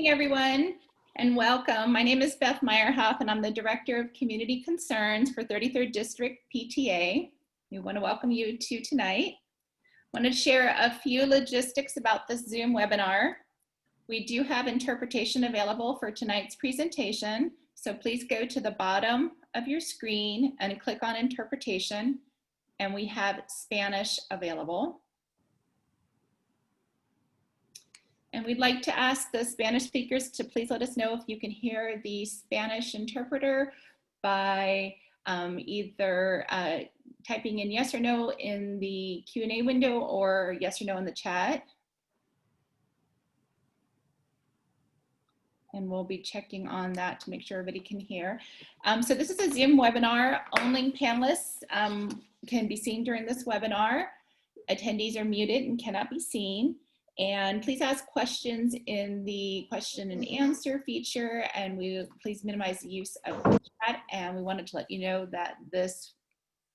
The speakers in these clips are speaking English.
evening, everyone, and welcome. My name is Beth Meyerhoff, and I'm the Director of Community Concerns for 33rd District PTA. We want to welcome you to tonight. I want to share a few logistics about this Zoom webinar. We do have interpretation available for tonight's presentation, so please go to the bottom of your screen and click on interpretation, and we have Spanish available. And we'd like to ask the Spanish speakers to please let us know if you can hear the Spanish interpreter by either typing in yes or no in the Q&A window or yes or no in the chat. And we'll be checking on that to make sure everybody can hear. So this is a Zoom webinar. Only panelists can be seen during this webinar. Attendees are muted and cannot be seen. And please ask questions in the question and answer feature, and please minimize the use of the chat. And we wanted to let you know that this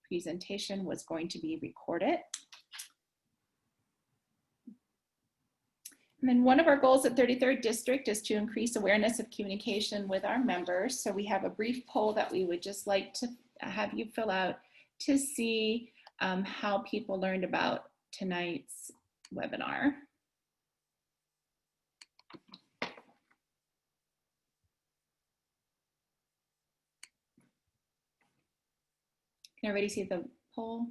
presentation was going to be recorded. And then one of our goals at 33rd District is to increase awareness of communication with our members. So we have a brief poll that we would just like to have you fill out to see how people learned about tonight's webinar. Can everybody see the poll?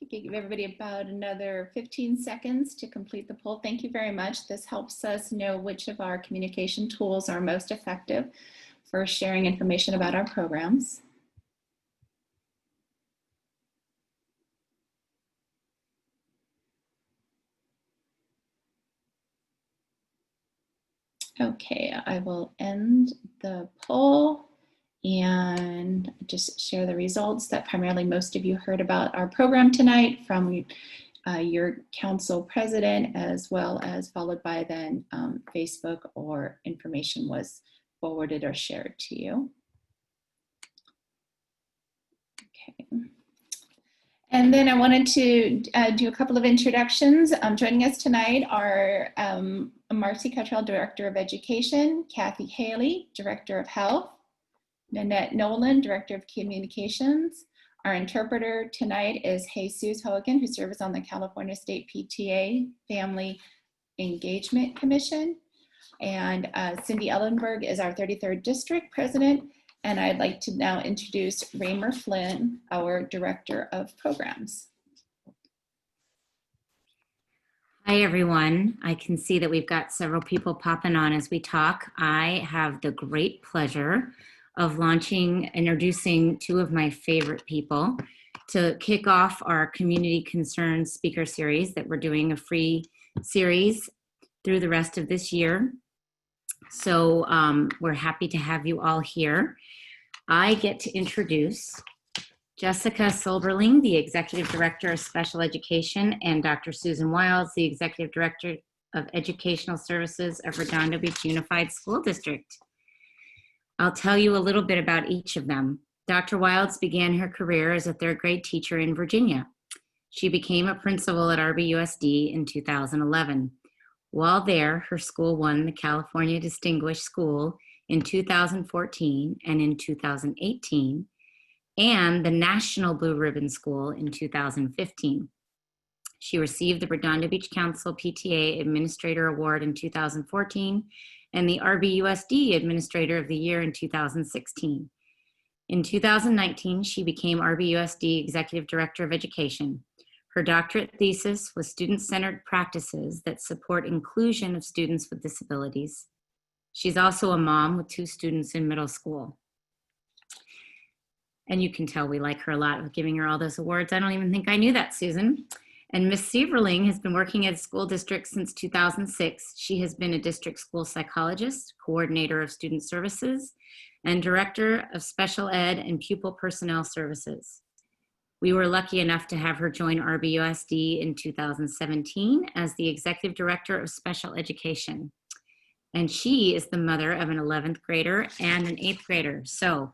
Give everybody about another 15 seconds to complete the poll. Thank you very much. This helps us know which of our communication tools are most effective for sharing information about our programs. Okay, I will end the poll and just share the results that primarily most of you heard about our program tonight from your council president, as well as followed by then Facebook, or information was forwarded or shared to you. Okay. And then I wanted to do a couple of introductions. Joining us tonight are Marcy Cottrell, Director of Education, Kathy Haley, Director of Health, Nanette Nolan, Director of Communications. Our interpreter tonight is Jesus Hogan, who serves on the California State PTA Family Engagement Commission. And Cindy Ellenberg is our 33rd District President. And I'd like to now introduce Raymer Flynn, our Director of Programs. Hi, everyone. I can see that we've got several people popping on as we talk. I have the great pleasure of introducing two of my favorite people to kick off our Community Concerns Speaker Series that we're doing, a free series through the rest of this year. So we're happy to have you all here. I get to introduce Jessica Siberling, the Executive Director of Special Education, and Dr. Susan Wilds, the Executive Director of Educational Services of Redondo Beach Unified School District. I'll tell you a little bit about each of them. Dr. Wilds began her career as a third grade teacher in Virginia. She became a principal at RBUSD in 2011. While there, her school won the California Distinguished School in 2014 and in 2018, and the National Blue Ribbon School in 2015. She received the Redondo Beach Council PTA Administrator Award in 2014 and the RBUSD Administrator of the Year in 2016. In 2019, she became RBUSD Executive Director of Education. Her doctorate thesis was student-centered practices that support inclusion of students with disabilities. She's also a mom with 2 students in middle school. And you can tell we like her a lot with giving her all those awards. I don't even think I knew that, Susan. And Ms. Siberling has been working at a school district since 2006. She has been a district school psychologist, coordinator of student services, and director of special ed and pupil personnel services. We were lucky enough to have her join RBUSD in 2017 as the executive director of special education. And she is the mother of an 11th grader and an 8th grader. So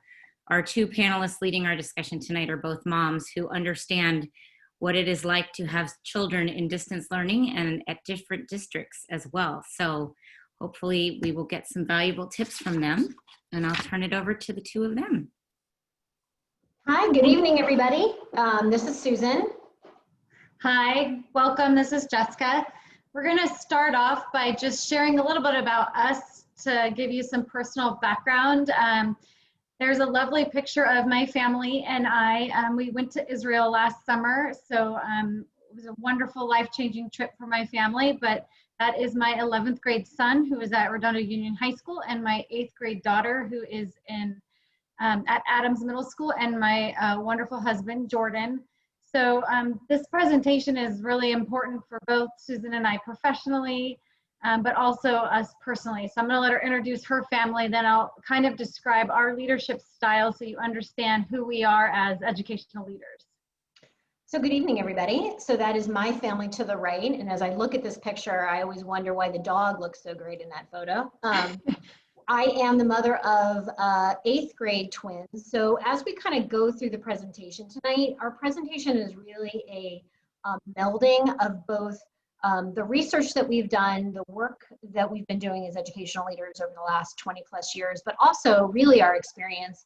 our two panelists leading our discussion tonight are both moms who understand what it is like to have children in distance learning and at different districts as well. So hopefully we will get some valuable tips from them, and I'll turn it over to the two of them. Hi, good evening, everybody. This is Susan. Hi, welcome. This is Jessica. We're going to start off by just sharing a little bit about us to give you some personal background. There's a lovely picture of my family and I. We went to Israel last summer, so it was a wonderful, life-changing trip for my family. But that is my 11th grade son, who is at Redondo Union High School, and my 8th grade daughter, who is at Adams Middle School, and my wonderful husband, Jordan. So this presentation is really important for both Susan and I professionally, but also us personally. So I'm gonna let her introduce her family, then I'll kind of describe our leadership style so you understand who we are as educational leaders. So good evening, everybody. So that is my family to the right. And as I look at this picture, I always wonder why the dog looks so great in that photo. I am the mother of 8th grade twins. So as we kind of go through the presentation tonight, our presentation is really a melding of both the research that we've done, the work that we've been doing as educational leaders over the last 20 plus years, but also really our experience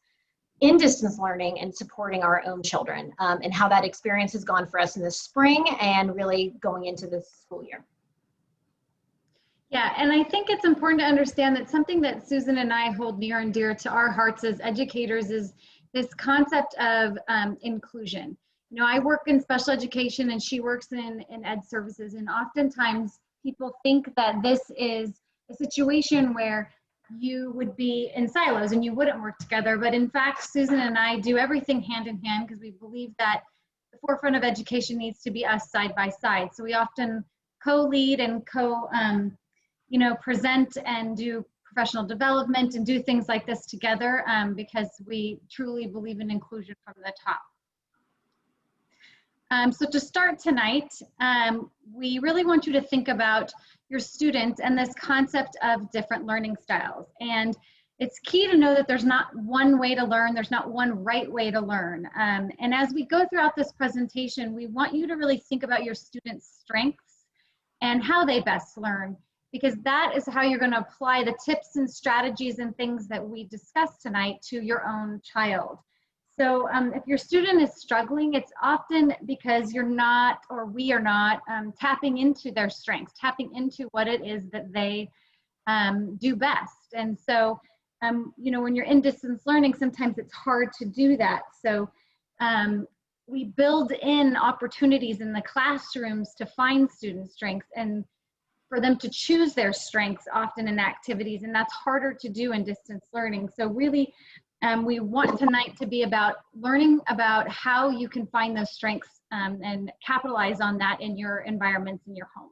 in distance learning and supporting our own children, and how that experience has gone for us in the spring and really going into this school year. Yeah, and I think it's important to understand that something that Susan and I hold near and dear to our hearts as educators is this concept of inclusion. You know, I work in special education and she works in ed services, and oftentimes people think that this is a situation where you would be in silos and you wouldn't work together. But in fact, Susan and I do everything hand in hand because we believe that the forefront of education needs to be us side by side. So we often co-lead and present and do professional development and do things like this together because we truly believe in inclusion from the top. So to start tonight, we really want you to think about your students and this concept of different learning styles. And it's key to know that there's not one way to learn, there's not one right way to learn. And as we go throughout this presentation, we want you to really think about your students' strengths and how they best learn, because that is how you're going to apply the tips and strategies and things that we discussed tonight to your own child. So if your student is struggling, it's often because you're not, or we are not, tapping into their strengths, tapping into what it is that they do best. And so, when you're in distance learning, sometimes it's hard to do that. So we build in opportunities in the classrooms to find student strengths and for them to choose their strengths often in activities, and that's harder to do in distance learning. So really, we want tonight to be about learning about how you can find those strengths and capitalize on that in your environments in your home.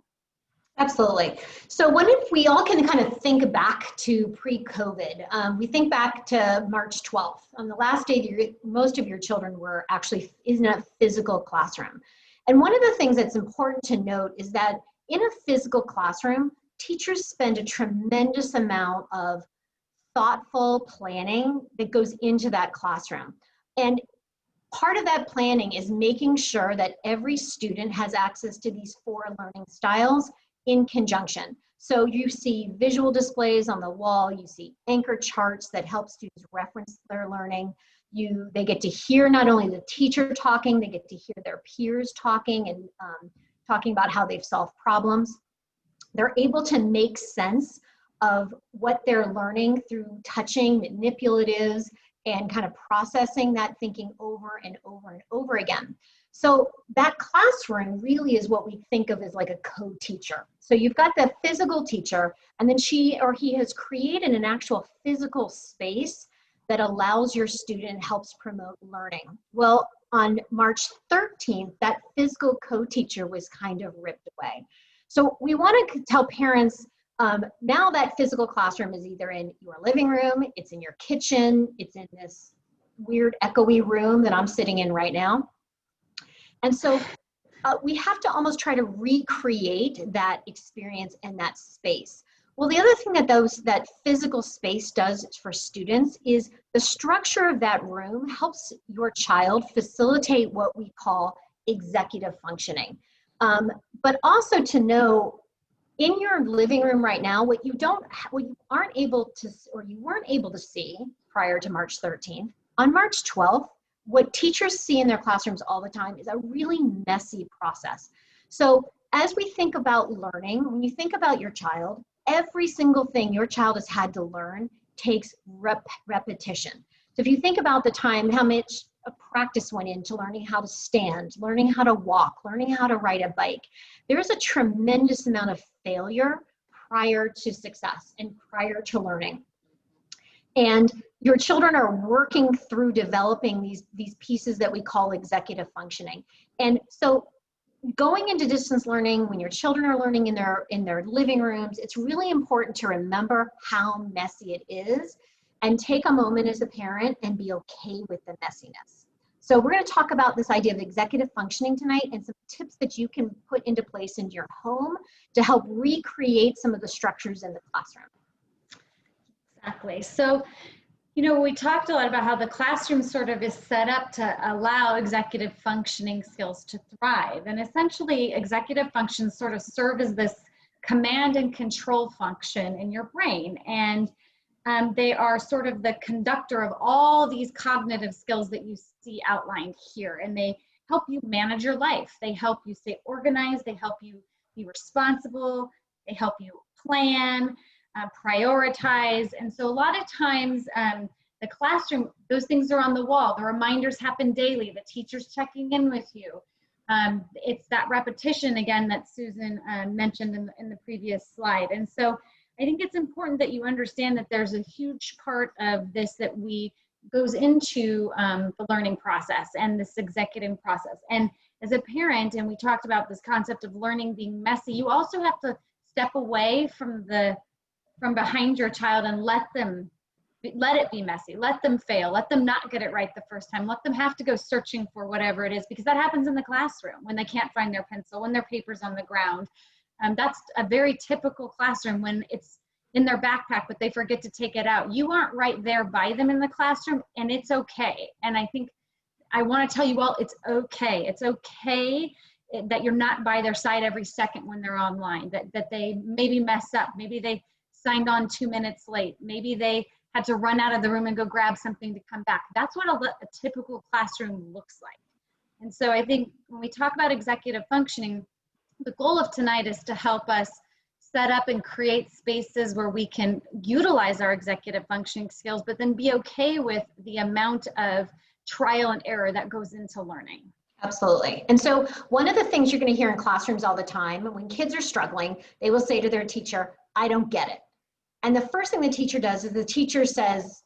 Absolutely. So what if we all can kind of think back to pre-COVID? We think back to March 12th. On the last day, most of your children were actually in a physical classroom. And one of the things that's important to note is that in a physical classroom, teachers spend a tremendous amount of thoughtful planning that goes into that classroom. And part of that planning is making sure that every student has access to these 4 learning styles in conjunction. So you see visual displays on the wall, you see anchor charts that help students reference their learning. They get to hear not only the teacher talking, they get to hear their peers talking and talking about how they've solved problems. They're able to make sense of what they're learning through touching, manipulatives, and kind of processing that thinking over and over and over again. So that classroom really is what we think of as like a co-teacher. So you've got the physical teacher, and then she or he has created an actual physical space that allows your student, helps promote learning. Well, on March 13th, that physical co-teacher was kind of ripped away. So we want to tell parents, now that physical classroom is either in your living room, it's in your kitchen, it's in this weird echoey room that I'm sitting in right now. And so we have to almost try to recreate that experience and that space. Well, the other thing that that physical space does for students is the structure of that room helps your child facilitate what we call executive functioning. But also to know in your living room right now, what you aren't able to, or you weren't able to see prior to March 13th, on March 12th, what teachers see in their classrooms all the time is a really messy process. So as we think about learning, when you think about your child, every single thing your child has had to learn takes repetition. So if you think about the time, how much practice went into learning how to stand, learning how to walk, learning how to ride a bike, there's a tremendous amount of failure prior to success and prior to learning. And your children are working through developing these pieces that we call executive functioning. And so going into distance learning, when your children are learning in their living rooms, it's really important to remember how messy it is and take a moment as a parent and be okay with the messiness. So we're going to talk about this idea of executive functioning tonight and some tips that you can put into place in your home to help recreate some of the structures in the classroom. Exactly. So, you know, we talked a lot about how the classroom sort of is set up to allow executive functioning skills to thrive. And essentially, executive functions sort of serve as this command and control function in your brain. And they are sort of the conductor of all these cognitive skills that you see outlined here. And they help you manage your life. They help you stay organized. They help you be responsible. They help you plan. Prioritize. And so a lot of times the classroom, those things are on the wall. The reminders happen daily. The teacher's checking in with you. It's that repetition again that Susan mentioned in the previous slide. And so I think it's important that you understand that there's a huge part of this that goes into the learning process and this executive process. And as a parent, and we talked about this concept of learning being messy, you also have to step away from behind your child and let it be messy, let them fail, let them not get it right the first time, let them have to go searching for whatever it is, because that happens in the classroom when they can't find their pencil, when their paper's on the ground. That's a very typical classroom when it's in their backpack, but they forget to take it out. You aren't right there by them in the classroom, and it's okay. And I think I want to tell you all, it's okay. It's okay that you're not by their side every second when they're online, that they maybe mess up, maybe they signed on 2 minutes late. Maybe they had to run out of the room and go grab something to come back. That's what a typical classroom looks like. And so I think when we talk about executive functioning, the goal of tonight is to help us set up and create spaces where we can utilize our executive functioning skills, but then be okay with the amount of trial and error that goes into learning. Absolutely. And so one of the things you're going to hear in classrooms all the time, when kids are struggling, they will say to their teacher, "I don't get it." And the first thing the teacher does is the teacher says,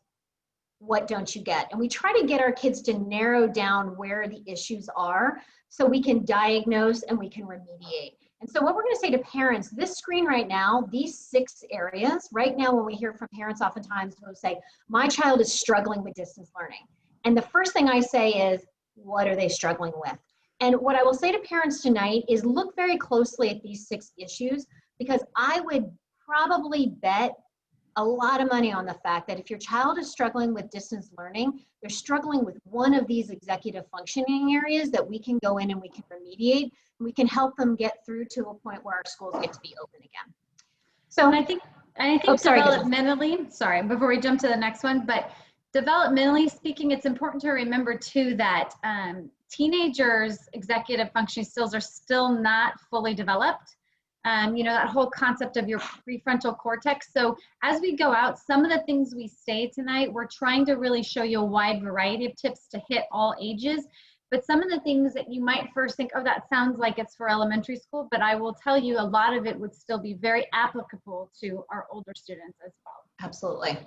"What don't you get?" And we try to get our kids to narrow down where the issues are so we can diagnose and we can remediate. And so what we're going to say to parents, this screen right now, these 6 areas, right now when we hear from parents oftentimes who say, "My child is struggling with distance learning." And the first thing I say is, what are they struggling with? And what I will say to parents tonight is look very closely at these 6 issues, because I would probably bet a lot of money on the fact that if your child is struggling with distance learning, they're struggling with one of these executive functioning areas that we can go in and we can remediate, and we can help them get through to a point where our schools get to be open again. So and I think developmentally, sorry, before we jump to the next one, but developmentally speaking, it's important to remember too that teenagers' executive functioning skills are still not fully developed. You know, that whole concept of your prefrontal cortex. So as we go out, some of the things we say tonight, we're trying to really show you a wide variety of tips to hit all ages. But some of the things that you might first think, oh, that sounds like it's for elementary school, but I will tell you a lot of it would still be very applicable to our older students as well. absolutely.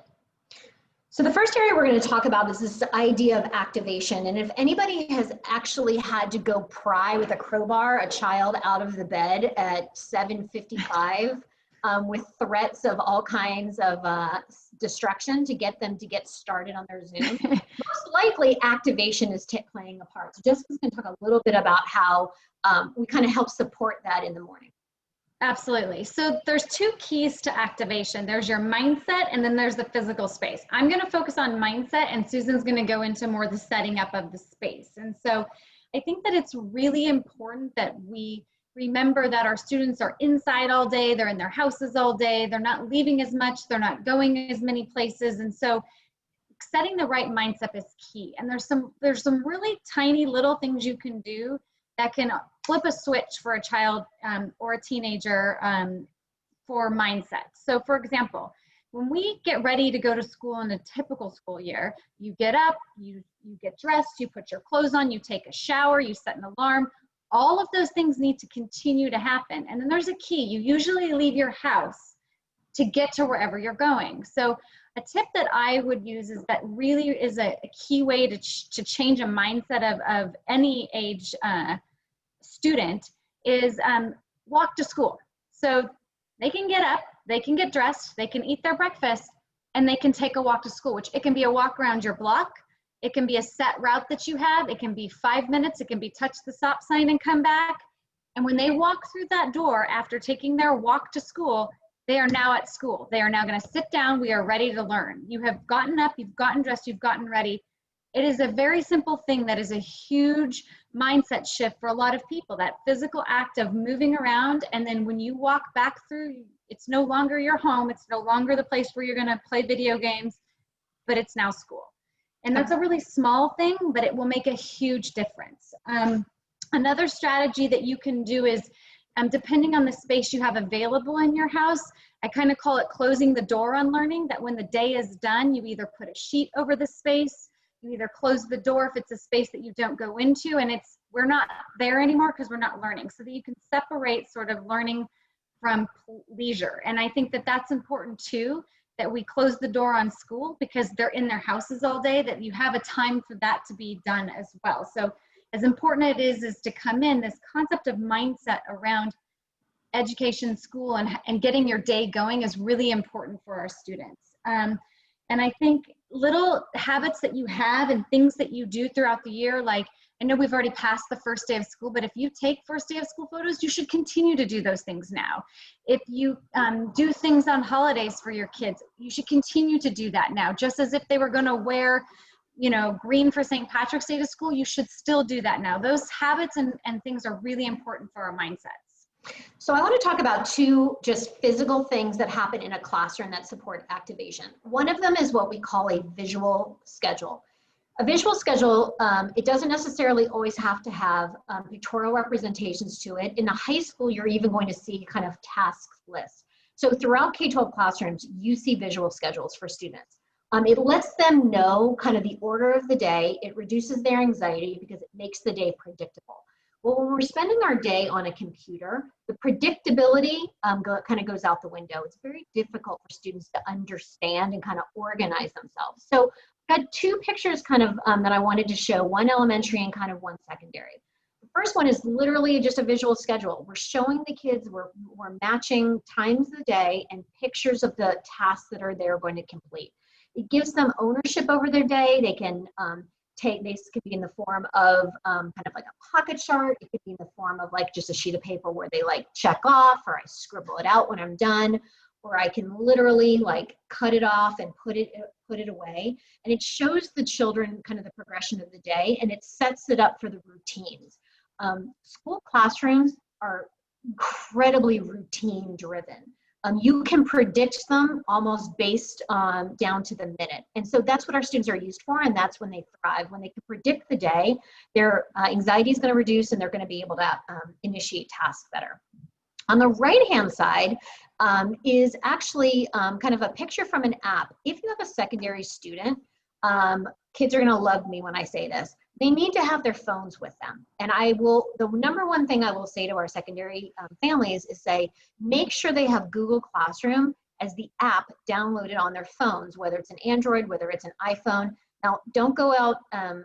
So the first area we're going to talk about is this idea of activation. And if anybody has actually had to go pry with a crowbar a child out of the bed at 7:55 with threats of all kinds of distraction to get them to get started on their Zoom, most likely activation is playing a part. So Jessica's going to talk a little bit about how we kind of help support that in the morning. Absolutely. So there's two keys to activation. There's your mindset and then there's the physical space. I'm going to focus on mindset and Susan's going to go into more the setting up of the space. And so I think that it's really important that we remember that our students are inside all day, they're in their houses all day, they're not leaving as much, they're not going as many places. And so setting the right mindset is key. And there's some really tiny little things you can do that can flip a switch for a child or a teenager for mindset. So for example, when we get ready to go to school in a typical school year, you get up, you get dressed, you put your clothes on, you take a shower, you set an alarm. All of those things need to continue to happen. And then there's a key. You usually leave your house to get to wherever you're going. So a tip that I would use is that really is a key way to change a mindset of any age student is walk to school. So they can get up, they can get dressed, they can eat their breakfast, and they can take a walk to school, which it can be a walk around your block. It can be a set route that you have. It can be 5 minutes. It can be touch the stop sign and come back. And when they walk through that door after taking their walk to school, they are now at school. They are now going to sit down. We are ready to learn. You have gotten up, you've gotten dressed, you've gotten ready. It is a very simple thing that is a huge mindset shift for a lot of people, that physical act of moving around. And then when you walk back through, it's no longer your home. It's no longer the place where you're going to play video games, but it's now school. And that's a really small thing, but it will make a huge difference. Another strategy that you can do is, depending on the space you have available in your house, I kind of call it closing the door on learning, that when the day is done, you either put a sheet over the space, you either close the door if it's a space that you don't go into, and we're not there anymore because we're not learning, so that you can separate sort of learning from leisure. And I think that that's important too, that we close the door on school because they're in their houses all day, that you have a time for that to be done as well. So as important it is to come in, this concept of mindset around education, school, and getting your day going is really important for our students. And I think little habits that you have and things that you do throughout the year, like I know we've already passed the first day of school, but if you take first day of school photos, you should continue to do those things now. If you do things on holidays for your kids, you should continue to do that now. Just as if they were going to wear, green for St. Patrick's Day to school, you should still do that now. Those habits and things are really important for our mindsets. So I want to talk about two just physical things that happen in a classroom that support activation. One of them is what we call a visual schedule. A visual schedule, it doesn't necessarily always have to have pictorial representations to it. In the high school, you're even going to see kind of task lists. So throughout K-12 classrooms, you see visual schedules for students. It lets them know kind of the order of the day. It reduces their anxiety because it makes the day predictable. Well, when we're spending our day on a computer, the predictability kind of goes out the window. It's very difficult for students to understand and kind of organize themselves. So I had two pictures kind of that I wanted to show, one elementary and kind of one secondary. The first one is literally just a visual schedule. We're showing the kids, we're matching times of the day and pictures of the tasks that they're going to complete. It gives them ownership over their day. They can this could be in the form of kind of like a pocket chart. It could be in the form of like just a sheet of paper where they like check off, or I scribble it out when I'm done, or I can literally like cut it off and put it away. And it shows the children kind of the progression of the day, and it sets it up for the routines. School classrooms are incredibly routine driven. You can predict them almost based down to the minute. And so that's what our students are used for, and that's when they thrive. When they can predict the day, their anxiety is going to reduce and they're going to be able to initiate tasks better. On the right-hand side is actually kind of a picture from an app. If you have a secondary student, kids are going to love me when I say this. They need to have their phones with them. And the number one thing I will say to our secondary families is say, make sure they have Google Classroom as the app downloaded on their phones, whether it's an Android, whether it's an iPhone. Now, don't go out,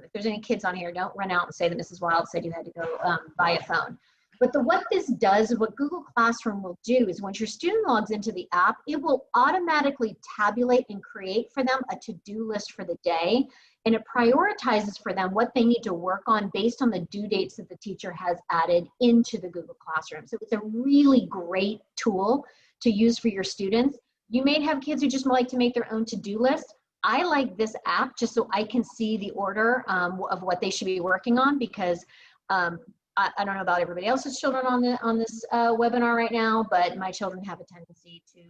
if there's any kids on here, don't run out and say that Mrs. Wild said you had to go buy a phone. But what this does, what Google Classroom will do is once your student logs into the app, it will automatically tabulate and create for them a to-do list for the day. And it prioritizes for them what they need to work on based on the due dates that the teacher has added into the Google Classroom. So it's a really great tool to use for your students. You may have kids who just like to make their own to-do list. I like this app just so I can see the order of what they should be working on, because I don't know about everybody else's children on this webinar right now, but my children have a tendency to,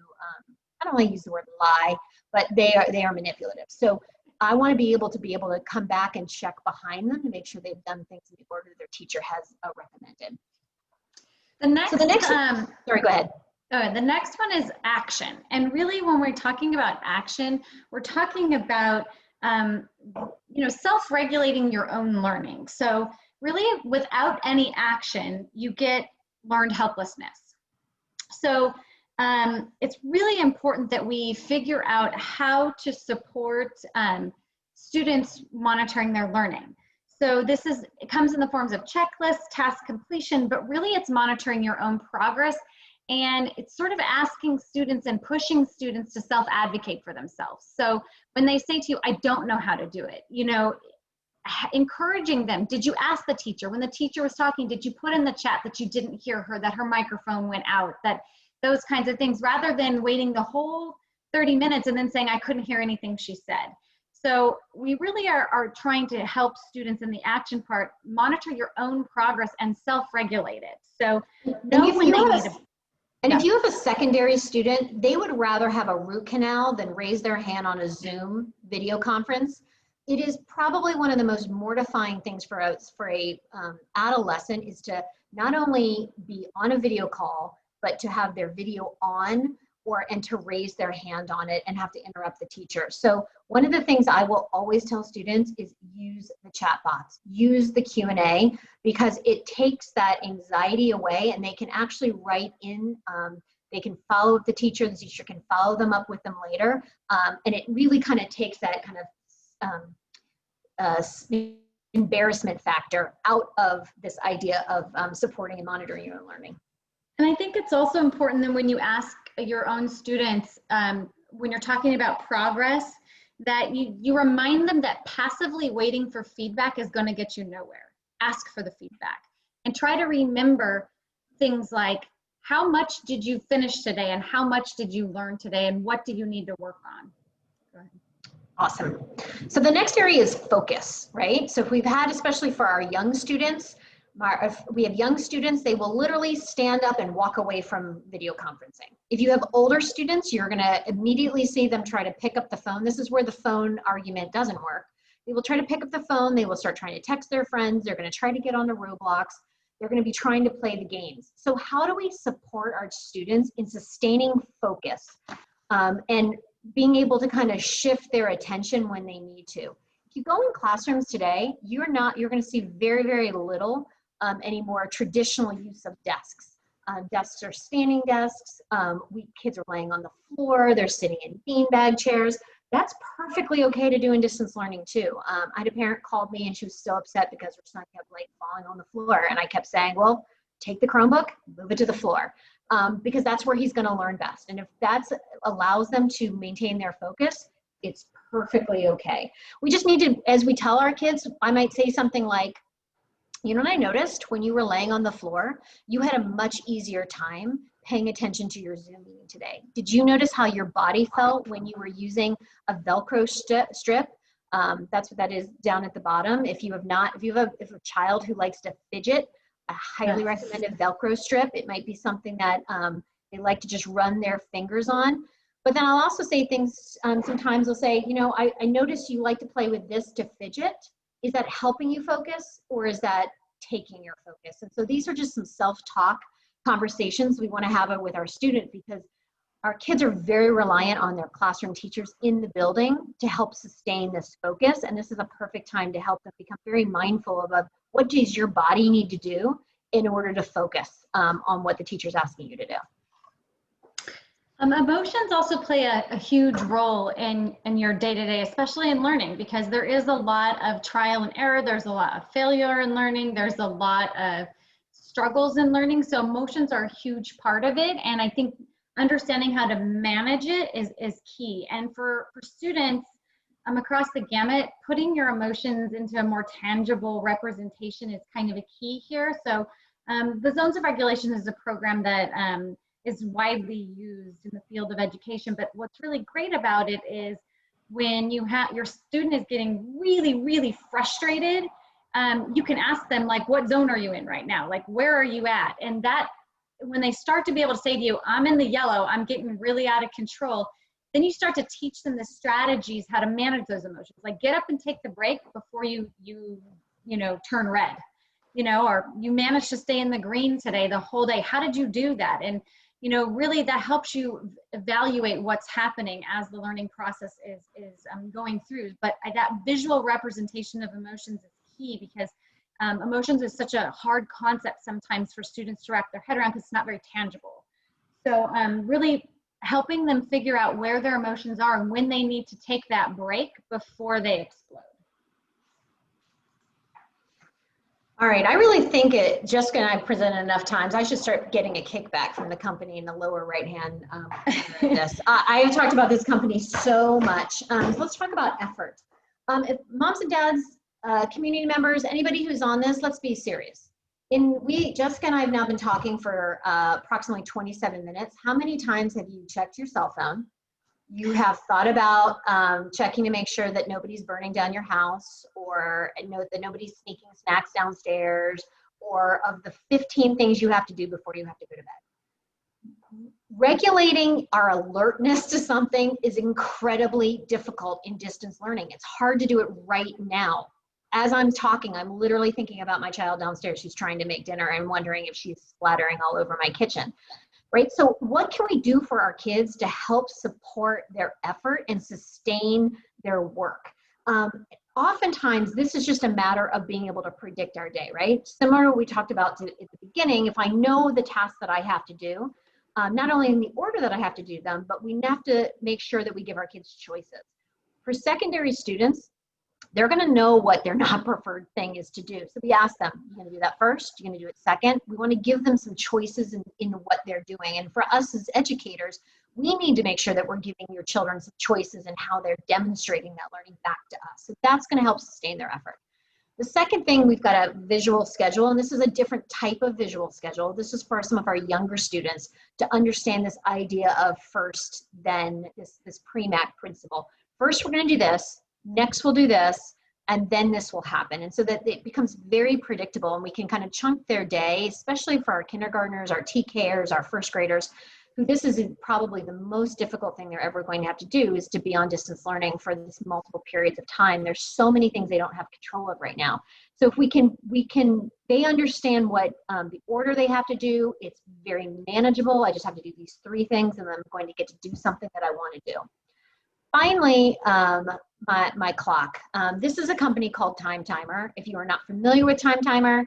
I don't want to use the word lie, but they are manipulative. So I want to be able to come back and check behind them to make sure they've done things in the order their teacher has recommended. The next, sorry, go ahead. The next one is action. And really when we're talking about action, we're talking about, self-regulating your own learning. So really without any action, you get learned helplessness. So it's really important that we figure out how to support students monitoring their learning. So it comes in the forms of checklists, task completion, but really it's monitoring your own progress. And it's sort of asking students and pushing students to self-advocate for themselves. So when they say to you, I don't know how to do it, encouraging them. Did you ask the teacher? When the teacher was talking, did you put in the chat that you didn't hear her, that her microphone went out, that those kinds of things, rather than waiting the whole 30 minutes and then saying, I couldn't hear anything she said. So we really are trying to help students in the action part monitor your own progress and self-regulate it. So know when they need to. And if you have a secondary student, they would rather have a root canal than raise their hand on a Zoom video conference. It is probably one of the most mortifying things for a adolescent is to not only be on a video call, but to have their video on and to raise their hand on it and have to interrupt the teacher. So one of the things I will always tell students is use the chat box, use the Q&A, because it takes that anxiety away and they can actually write in, they can follow up the teacher can follow them up with them later. And it really kind of takes that kind of embarrassment factor out of this idea of supporting and monitoring your own learning. And I think it's also important that when you ask your own students, when you're talking about progress, that you remind them that passively waiting for feedback is going to get you nowhere. Ask for the feedback and try to remember things like, how much did you finish today and how much did you learn today and what do you need to work on? Go ahead. Awesome. So the next area is focus, right? So if we've had, especially for our young students, if we have young students, they will literally stand up and walk away from video conferencing. If you have older students, you're going to immediately see them try to pick up the phone. This is where the phone argument doesn't work. They will try to pick up the phone. They will start trying to text their friends. They're going to try to get onto Roblox. They're going to be trying to play the games. So how do we support our students in sustaining focus and being able to kind of shift their attention when they need to? If you go in classrooms today, you're going to see very, very little any more traditional use of desks. Desks are standing desks. Kids are laying on the floor. They're sitting in beanbag chairs. That's perfectly okay to do in distance learning too. I had a parent called me and she was so upset because her son kept falling on the floor. And I kept saying, well, take the Chromebook, move it to the floor, because that's where he's going to learn best. And if that allows them to maintain their focus, it's perfectly okay. We just need to, as we tell our kids, I might say something like, you know what I noticed when you were laying on the floor, you had a much easier time paying attention to your Zoom meeting today. Did you notice how your body felt when you were using a Velcro strip? That's what that is down at the bottom. If you have a child who likes to fidget, I highly recommend a Velcro strip. It might be something that they like to just run their fingers on. But then I'll also say things, sometimes I'll say, I noticed you like to play with this to fidget. Is that helping you focus or is that taking your focus? And so these are just some self-talk conversations we want to have with our students, because our kids are very reliant on their classroom teachers in the building to help sustain this focus. And this is a perfect time to help them become very mindful of what does your body need to do in order to focus on what the teacher's asking you to do. Emotions also play a huge role in your day-to-day, especially in learning, because there is a lot of trial and error. There's a lot of failure in learning. There's a lot of struggles in learning. So emotions are a huge part of it. And I think understanding how to manage it is key. And for students across the gamut, putting your emotions into a more tangible representation is kind of a key here. So the Zones of Regulation is a program that is widely used in the field of education. But what's really great about it is when you have your student is getting really, really frustrated, you can ask them, like, what zone are you in right now? Like, where are you at? And that, when they start to be able to say to you, I'm in the yellow, I'm getting really out of control, then you start to teach them the strategies how to manage those emotions. Like, get up and take the break before you turn red, or you managed to stay in the green today the whole day. How did you do that? And really that helps you evaluate what's happening as the learning process is going through. But that visual representation of emotions is key, because emotions is such a hard concept sometimes for students to wrap their head around because it's not very tangible. So really helping them figure out where their emotions are and when they need to take that break before they explode. All right, I really think Jessica and I presented enough times. I should start getting a kickback from the company in the lower right-hand corner of this. I have talked about this company so much. So let's talk about effort. If moms and dads, community members, anybody who's on this, let's be serious. Jessica and I have now been talking for approximately 27 minutes. How many times have you checked your cell phone? You have thought about checking to make sure that nobody's burning down your house, or that nobody's sneaking snacks downstairs, or of the 15 things you have to do before you have to go to bed. Regulating our alertness to something is incredibly difficult in distance learning. It's hard to do it right now. As I'm talking, I'm literally thinking about my child downstairs. She's trying to make dinner and wondering if she's splattering all over my kitchen. Right? So what can we do for our kids to help support their effort and sustain their work? Oftentimes, this is just a matter of being able to predict our day, right? Similar to what we talked about at the beginning, if I know the tasks that I have to do, not only in the order that I have to do them, but we have to make sure that we give our kids choices. For secondary students, they're going to know what their not preferred thing is to do. So we ask them, you're going to do that first? You're going to do it second? We want to give them some choices in what they're doing. And for us as educators, we need to make sure that we're giving your children some choices in how they're demonstrating that learning back to us. So that's going to help sustain their effort. The second thing, we've got a visual schedule, and this is a different type of visual schedule. This is for some of our younger students to understand this idea of first, then, this pre-MAC principle. First, we're going to do this. Next we'll do this, and then this will happen. And so that it becomes very predictable, and we can kind of chunk their day, especially for our kindergartners, our TKers, our first graders, who this is probably the most difficult thing they're ever going to have to do, is to be on distance learning for these multiple periods of time. There's so many things they don't have control of right now. So if they understand what the order they have to do, it's very manageable. I just have to do these 3 things, and then I'm going to get to do something that I want to do. Finally, my clock. This is a company called Time Timer. If you are not familiar with Time Timer,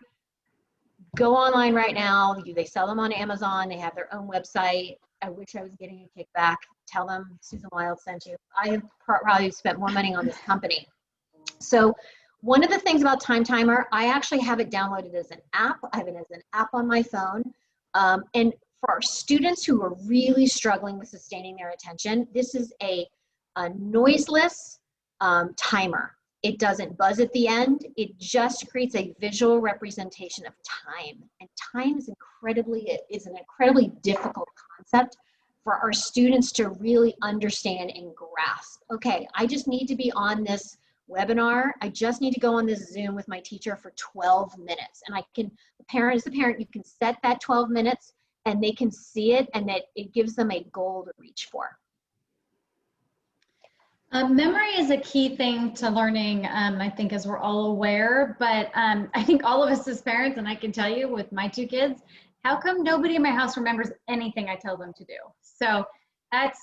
go online right now. They sell them on Amazon. They have their own website. I wish I was getting a kickback. Tell them Susan Wild sent you. I have probably spent more money on this company. So one of the things about Time Timer, I actually have it downloaded as an app. I have it as an app on my phone. And for our students who are really struggling with sustaining their attention, this is a noiseless timer. It doesn't buzz at the end. It just creates a visual representation of time. And time is an incredibly difficult concept for our students to really understand and grasp. Okay, I just need to be on this webinar. I just need to go on this Zoom with my teacher for 12 minutes. And as the parent, you can set that 12 minutes and they can see it, and that it gives them a goal to reach for. Memory is a key thing to learning, I think, as we're all aware, but I think all of us as parents, and I can tell you with my 2 kids, how come nobody in my house remembers anything I tell them to do? So that's,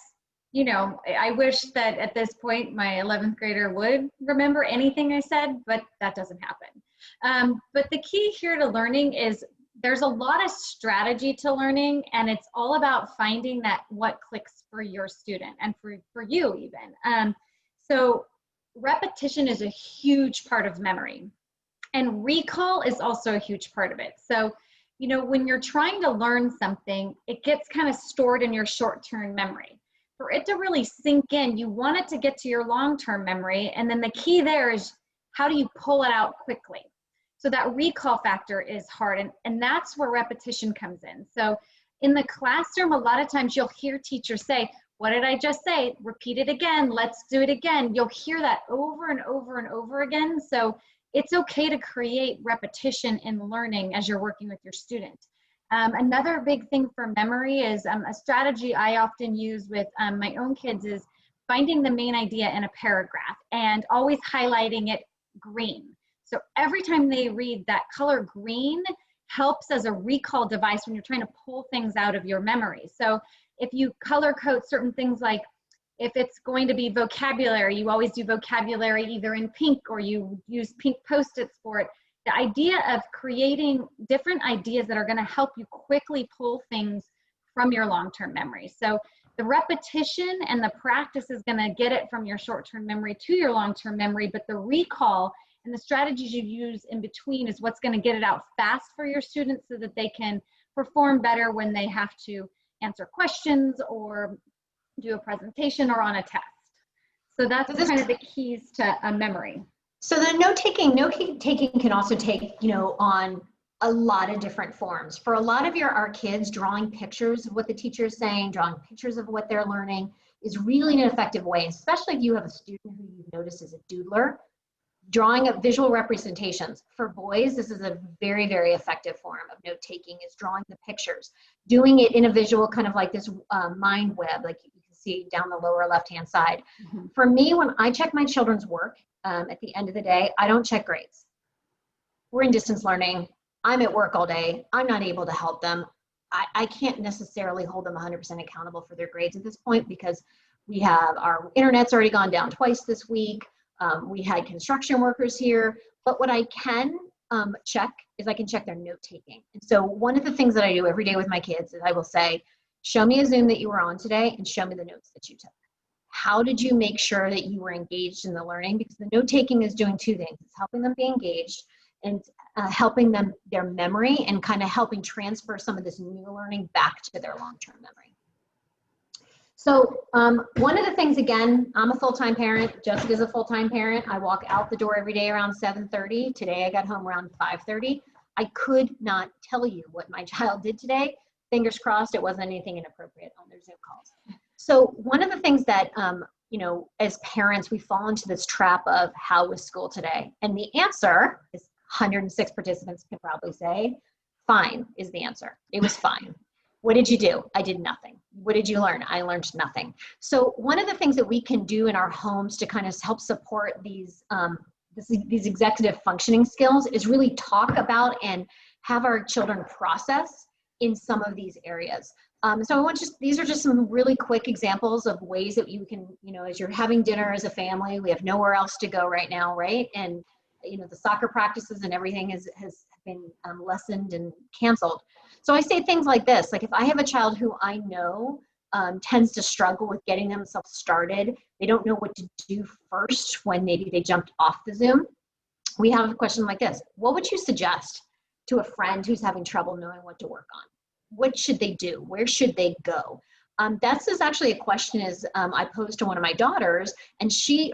I wish that at this point my 11th grader would remember anything I said, but that doesn't happen. But the key here to learning is there's a lot of strategy to learning, and it's all about finding that what clicks for your student and for you even. So repetition is a huge part of memory, and recall is also a huge part of it. So, you know, when you're trying to learn something, it gets kind of stored in your short-term memory. For it to really sink in, you want it to get to your long-term memory, and then the key there is how do you pull it out quickly? So that recall factor is hard, and that's where repetition comes in. So in the classroom, a lot of times you'll hear teachers say, what did I just say? Repeat it again, let's do it again. You'll hear that over and over and over again. So it's okay to create repetition in learning as you're working with your student. Another big thing for memory is a strategy I often use with my own kids is finding the main idea in a paragraph and always highlighting it green. So every time they read, that color green helps as a recall device when you're trying to pull things out of your memory. So if you color code certain things, like if it's going to be vocabulary, you always do vocabulary either in pink, or you use pink Post-its for it. The idea of creating different ideas that are going to help you quickly pull things from your long-term memory. So the repetition and the practice is going to get it from your short-term memory to your long-term memory, but the recall and the strategies you use in between is what's going to get it out fast for your students so that they can perform better when they have to answer questions or do a presentation or on a test. So that's kind of the keys to a memory. So the note-taking can also take, you know, on a lot of different forms. For a lot of our kids, drawing pictures of what the teacher is saying, drawing pictures of what they're learning is really an effective way, especially if you have a student who you've noticed is a doodler. Drawing up visual representations. For boys, this is a very, very effective form of note-taking, is drawing the pictures, doing it in a visual kind of like this mind web, like you can see down the lower left-hand side. Mm-hmm. For me, when I check my children's work, at the end of the day, I don't check grades. We're in distance learning. I'm at work all day. I'm not able to help them. I can't necessarily hold them 100% accountable for their grades at this point, because we have our internet's already gone down twice this week. We had construction workers here, but what I can check is I can check their note taking. And so one of the things that I do every day with my kids is I will say, show me a Zoom that you were on today and show me the notes that you took. How did you make sure that you were engaged in the learning? Because the note taking is doing two things. It's helping them be engaged and helping them their memory and kind of helping transfer some of this new learning back to their long-term memory. So one of the things, again, I'm a full-time parent. Jessica's a full-time parent. I walk out the door every day around 7:30. Today I got home around 5:30. I could not tell you what my child did today. Fingers crossed it wasn't anything inappropriate on their Zoom calls. So one of the things that, you know, as parents, we fall into this trap of how was school today? And the answer is 106 participants can probably say, fine is the answer. It was fine. What did you do? I did nothing. What did you learn? I learned nothing. So one of the things that we can do in our homes to kind of help support these executive functioning skills is really talk about and have our children process in some of these areas. So these are just some really quick examples of ways that you can, you know, as you're having dinner as a family, we have nowhere else to go right now, right? And, you know, the soccer practices and everything has been lessened and canceled. So I say things like this, like if I have a child who I know tends to struggle with getting themselves started, they don't know what to do first when maybe they jumped off the Zoom, we have a question like this. What would you suggest to a friend who's having trouble knowing what to work on? What should they do? Where should they go? That's actually a question I posed to one of my daughters, and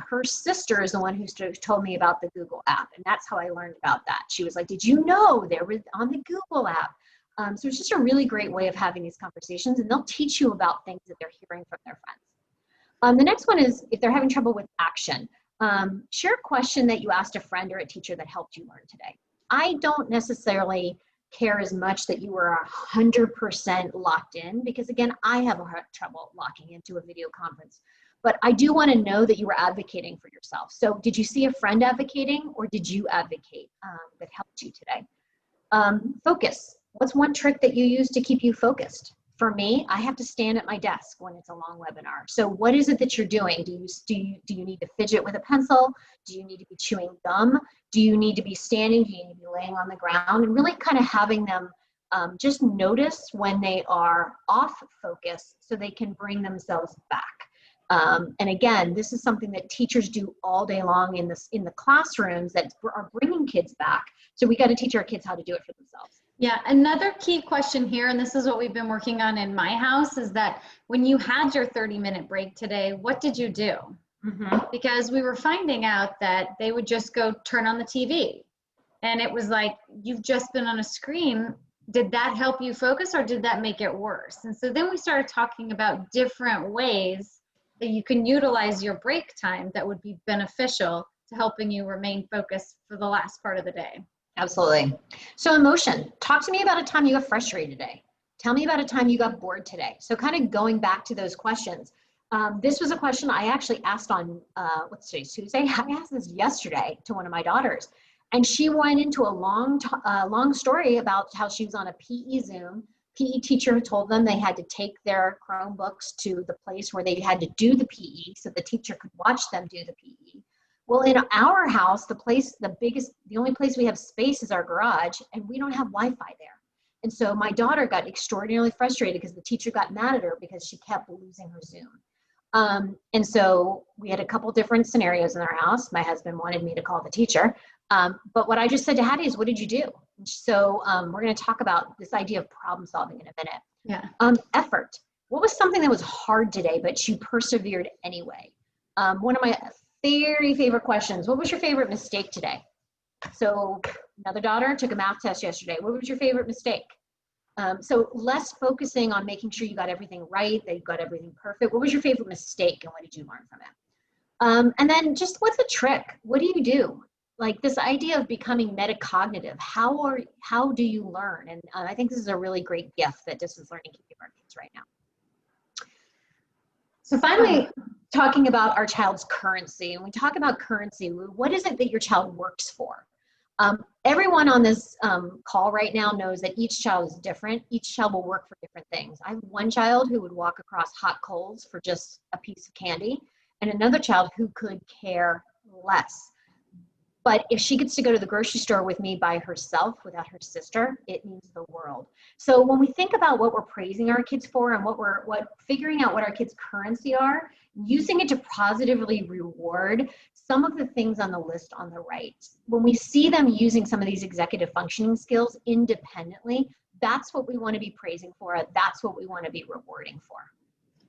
her sister is the one who told me about the Google app, and that's how I learned about that. She was like, did you know they were on the Google app? So it's just a really great way of having these conversations, and they'll teach you about things that they're hearing from their friends. The next one is if they're having trouble with action. Share a question that you asked a friend or a teacher that helped you learn today. I don't necessarily care as much that you were 100% locked in, because again, I have trouble locking into a video conference, but I do want to know that you were advocating for yourself. So did you see a friend advocating, or did you advocate that helped you today? Focus. What's one trick that you use to keep you focused? For me, I have to stand at my desk when it's a long webinar. So what is it that you're doing? Do you need to fidget with a pencil? Do you need to be chewing gum? Do you need to be standing? Do you need to be laying on the ground? And really kind of having them just notice when they are off focus so they can bring themselves back. And again, this is something that teachers do all day long in the classrooms that are bringing kids back. So we got to teach our kids how to do it for themselves. Yeah, another key question here, and this is what we've been working on in my house, is that when you had your 30-minute break today, what did you do? Because we were finding out that they would just go turn on the TV. And it was like, you've just been on a screen. Did that help you focus, or did that make it worse? And so then we started talking about different ways that you can utilize your break time that would be beneficial to helping you remain focused for the last part of the day. Absolutely. So emotion, talk to me about a time you got frustrated today. Tell me about a time you got bored today. So kind of going back to those questions. This was a question I actually asked on, what's today, Tuesday? I asked this yesterday to one of my daughters. And she went into a long story about how she was on a PE Zoom. PE teacher told them they had to take their Chromebooks to the place where they had to do the PE so the teacher could watch them do the PE. Well, in our house, the only place we have space is our garage, and we don't have Wi-Fi there. And so my daughter got extraordinarily frustrated because the teacher got mad at her because she kept losing her Zoom. And so we had a couple different scenarios in our house. My husband wanted me to call the teacher. But what I just said to Hattie is, what did you do? So we're going to talk about this idea of problem solving in a minute. Yeah. Effort. What was something that was hard today, but you persevered anyway? One of my very favorite questions. What was your favorite mistake today? So another daughter took a math test yesterday. What was your favorite mistake? So less focusing on making sure you got everything right, that you got everything perfect. What was your favorite mistake and what did you learn from it? And then just what's the trick? What do you do? Like this idea of becoming metacognitive. How do you learn? And I think this is a really great gift that distance learning can give our kids right now. So finally, talking about our child's currency. And we talk about currency, what is it that your child works for? Everyone on this call right now knows that each child is different. Each child will work for different things. I have one child who would walk across hot coals for just a piece of candy, and another child who could care less. But if she gets to go to the grocery store with me by herself without her sister, it means the world. So when we think about what we're praising our kids for and figuring out what our kids' currency are, using it to positively reward some of the things on the list on the right. When we see them using some of these executive functioning skills independently, that's what we want to be praising for. That's what we want to be rewarding for.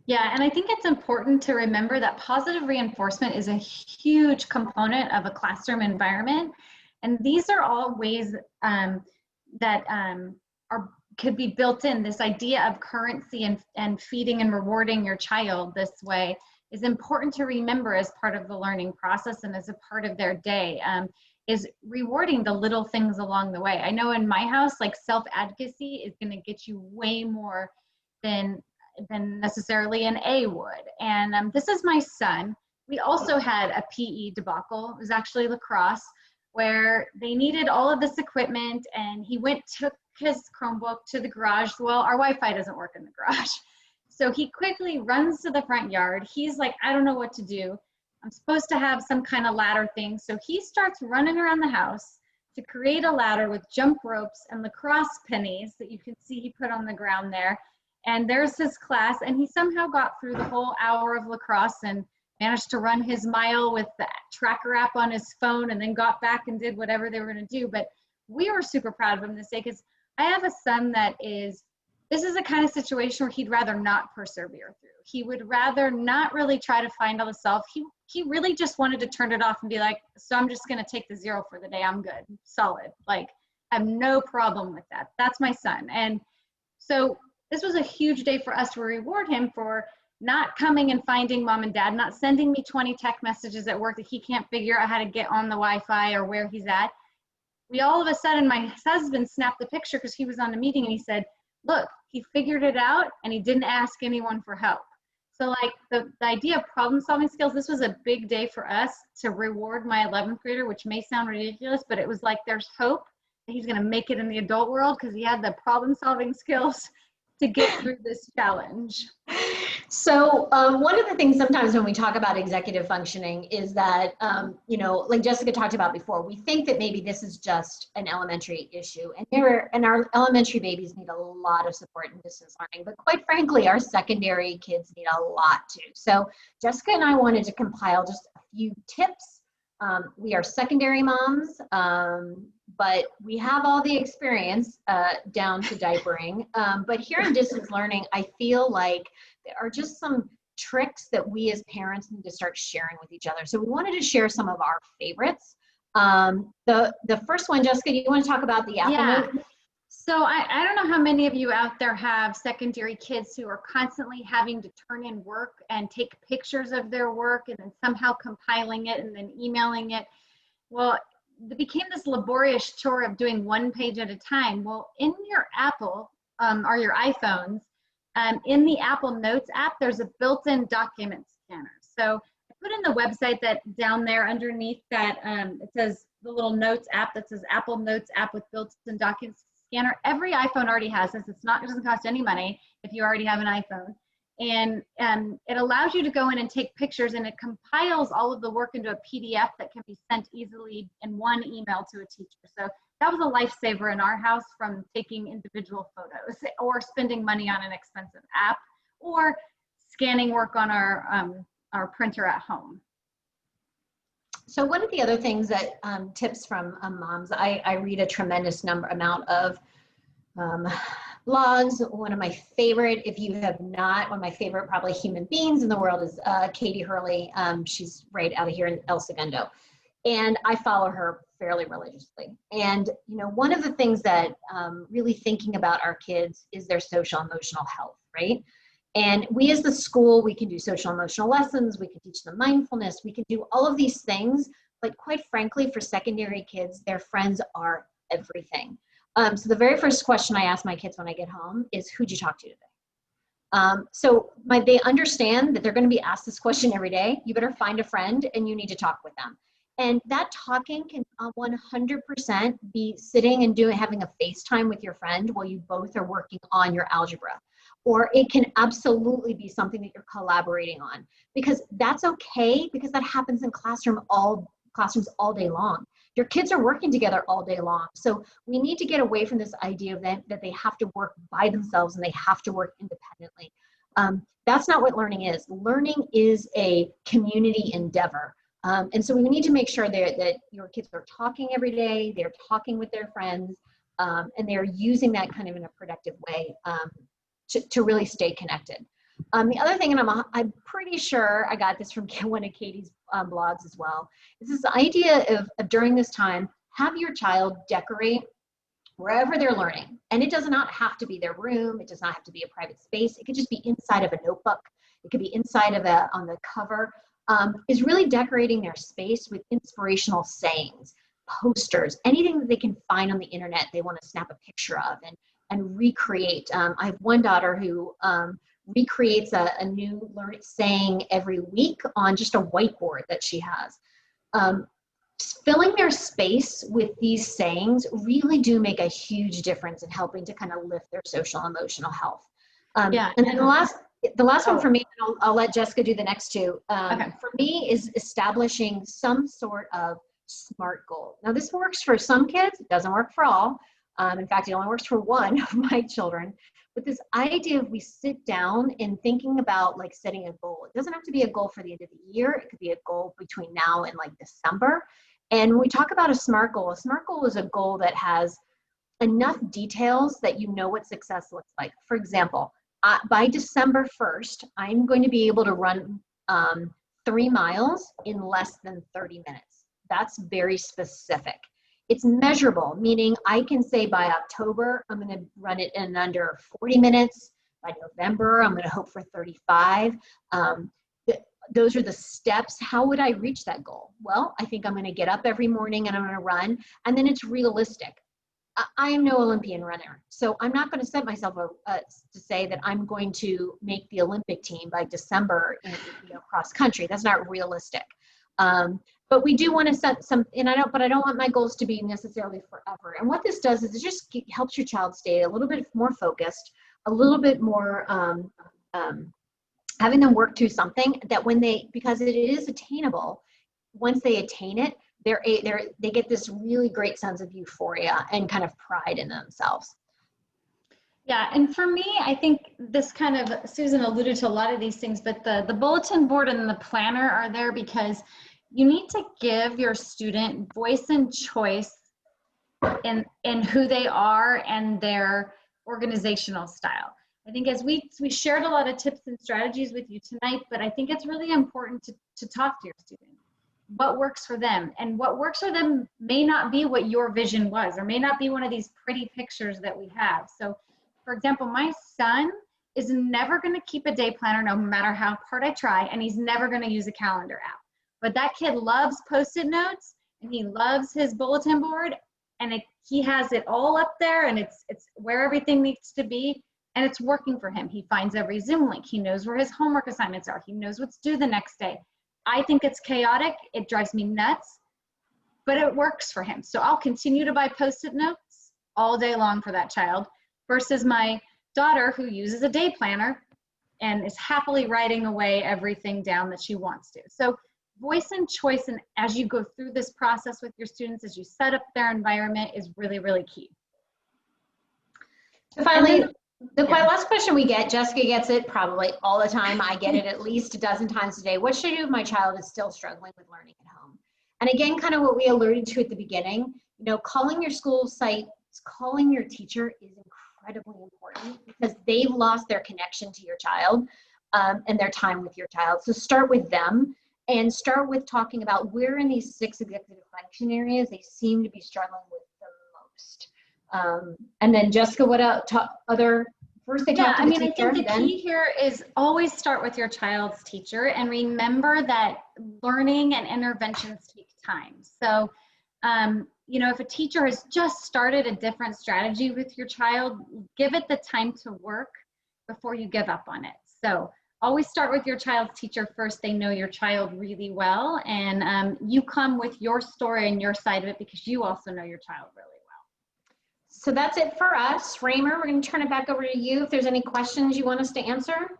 Yeah, and I think it's important to remember that positive reinforcement is a huge component of a classroom environment. And these are all ways that could be built in. This idea of currency and feeding and rewarding your child this way is important to remember as part of the learning process and as a part of their day, is rewarding the little things along the way. I know in my house, like self-advocacy is going to get you way more than necessarily an A would. And this is my son. We also had a PE debacle. It was actually lacrosse, where they needed all of this equipment, and he took his Chromebook to the garage. Well, our Wi-Fi doesn't work in the garage. So he quickly runs to the front yard. He's like, I don't know what to do. I'm supposed to have some kind of ladder thing. So he starts running around the house to create a ladder with jump ropes and lacrosse pennies that you can see he put on the ground there. And there's his class, and he somehow got through the whole hour of lacrosse and managed to run his mile with the tracker app on his phone, and then got back and did whatever they were going to do. But we were super proud of him this day, because I have a son this is a kind of situation where he'd rather not persevere through. He would rather not really try to find all the self. He really just wanted to turn it off and be like, so I'm just going to take the 0 for the day. I'm good, solid. Like, I have no problem with that. That's my son. And so this was a huge day for us to reward him for not coming and finding mom and dad, not sending me 20 text messages at work that he can't figure out how to get on the Wi-Fi or where he's at. We all of a sudden, my husband snapped the picture because he was on the meeting, and he said, look, he figured it out and he didn't ask anyone for help. So like the idea of problem solving skills, this was a big day for us to reward my 11th grader, which may sound ridiculous, but it was like there's hope that he's going to make it in the adult world because he had the problem solving skills to get through this challenge. So one of the things sometimes when we talk about executive functioning is that, like Jessica talked about before, we think that maybe this is just an elementary issue, and our elementary babies need a lot of support in distance learning, but quite frankly, our secondary kids need a lot too. So Jessica and I wanted to compile just a few tips. We are secondary moms, but we have all the experience down to diapering. But here in distance learning, I feel like there are just some tricks that we as parents need to start sharing with each other. So we wanted to share some of our favorites. The first one, Jessica, do you want to talk about the Apple Note? So I don't know how many of you out there have secondary kids who are constantly having to turn in work and take pictures of their work and then somehow compiling it and then emailing it. Well, it became this laborious chore of doing one page at a time. Well, in your Apple or your iPhones, in the Apple Notes app, there's a built-in document scanner. So I put in the website that down there underneath that it says the little Notes app that says Apple Notes app with built-in document scanner. Every iPhone already has this. It doesn't cost any money if you already have an iPhone. And it allows you to go in and take pictures, and it compiles all of the work into a PDF that can be sent easily in one email to a teacher. So that was a lifesaver in our house from taking individual photos or spending money on an expensive app or scanning work on our printer at home. So one of the other things that tips from moms, I read a tremendous amount of blogs. One of my favorite, if you have not, one of my favorite probably human beings in the world is Katie Hurley. She's right out of here in El Segundo. And I follow her fairly religiously. And, one of the things that really thinking about our kids is their social emotional health, right? And we as the school, we can do social emotional lessons, we can teach them mindfulness, we can do all of these things, but quite frankly, for secondary kids, their friends are everything. So the very first question I ask my kids when I get home is, who'd you talk to today? So they understand that they're going to be asked this question every day. You better find a friend and you need to talk with them. And that talking can 100% be sitting and having a FaceTime with your friend while you both are working on your algebra. Or it can absolutely be something that you're collaborating on, because that's okay, because that happens in classrooms all day long. Your kids are working together all day long. So we need to get away from this idea of that they have to work by themselves and they have to work independently. That's not what learning is. Learning is a community endeavor. And so we need to make sure that your kids are talking every day, they're talking with their friends, and they're using that kind of in a productive way to really stay connected. The other thing, and I'm pretty sure I got this from one of Katie's blogs as well, is this idea of during this time, have your child decorate wherever they're learning. And it does not have to be their room. It does not have to be a private space. It could just be inside of a notebook. It could be inside of on the cover. Is really decorating their space with inspirational sayings, posters, anything that they can find on the internet they want to snap a picture of and recreate. I have one daughter who recreates a new saying every week on just a whiteboard that she has. Filling their space with these sayings really do make a huge difference in helping to kind of lift their social emotional health. And then the last one for me, and I'll let Jessica do the next two, for me is establishing some sort of SMART goal. Now this works for some kids, it doesn't work for all. In fact, it only works for one of my children. But this idea of we sit down and thinking about like setting a goal. It doesn't have to be a goal for the end of the year. It could be a goal between now and like December. And when we talk about a SMART goal is a goal that has enough details that you know what success looks like. For example, by December 1st, I'm going to be able to run 3 miles in less than 30 minutes. That's very specific. It's measurable, meaning I can say by October, I'm going to run it in under 40 minutes. By November, I'm going to hope for 35. Those are the steps. How would I reach that goal? Well, I think I'm going to get up every morning and I'm going to run, and then it's realistic. I am no Olympian runner, so I'm not going to set myself to say that I'm going to make the Olympic team by December in cross country. That's not realistic. But we do want to set some, and I don't want my goals to be necessarily forever. And what this does is it just helps your child stay a little bit more focused, a little bit more having them work to something that when because it is attainable, once they attain it, they get this really great sense of euphoria and kind of pride in themselves. Yeah, and for me, I think this kind of, Susan alluded to a lot of these things, but the bulletin board and the planner are there because you need to give your student voice and choice in who they are and their organizational style. I think as we shared a lot of tips and strategies with you tonight, but I think it's really important to talk to your students. What works for them, and what works for them may not be what your vision was, or may not be one of these pretty pictures that we have. So for example, my son is never going to keep a day planner no matter how hard I try, and he's never going to use a calendar app. But that kid loves Post-it notes, and he loves his bulletin board, and he has it all up there, and it's where everything needs to be, and it's working for him. He finds every Zoom link. He knows where his homework assignments are. He knows what's due the next day. I think it's chaotic. It drives me nuts, but it works for him. So I'll continue to buy Post-it notes all day long for that child versus my daughter who uses a day planner and is happily writing away everything down that she wants to. So voice and choice, and as you go through this process with your students, as you set up their environment, is really, really key. So finally, the last question we get, Jessica gets it probably all the time. I get it at least a dozen times a day. What should I do if my child is still struggling with learning at home? And again, kind of what we alluded to at the beginning, calling your school site, calling your teacher is incredibly important because they've lost their connection to your child and their time with your child. So start with them and start with talking about where in these 6 executive function areas they seem to be struggling with the most. And then Jessica, what other, first they talk to the teacher, I think the key here is always start with your child's teacher and remember that learning and interventions take time. So, if a teacher has just started a different strategy with your child, give it the time to work before you give up on it. So always start with your child's teacher first. They know your child really well, and you come with your story and your side of it because you also know your child really well. So that's it for us. Raymer, we're going to turn it back over to you if there's any questions you want us to answer.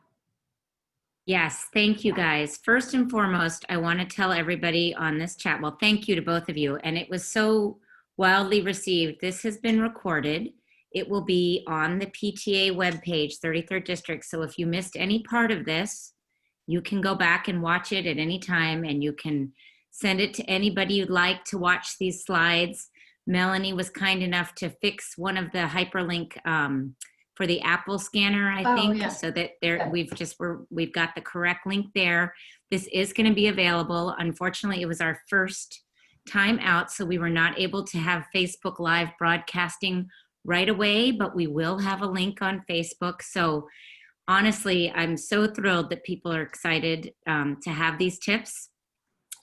Yes, thank you guys. First and foremost, I want to tell everybody on this chat, well, thank you to both of you. And it was so wildly received. This has been recorded. It will be on the PTA webpage, 33rd District. So if you missed any part of this, you can go back and watch it at any time, and you can send it to anybody you'd like to watch these slides. Melanie was kind enough to fix one of the hyperlink for the Apple scanner, I think, so that we've got the correct link there. This is going to be available. Unfortunately, it was our first time out, so we were not able to have Facebook Live broadcasting right away, but we will have a link on Facebook. So honestly, I'm so thrilled that people are excited to have these tips.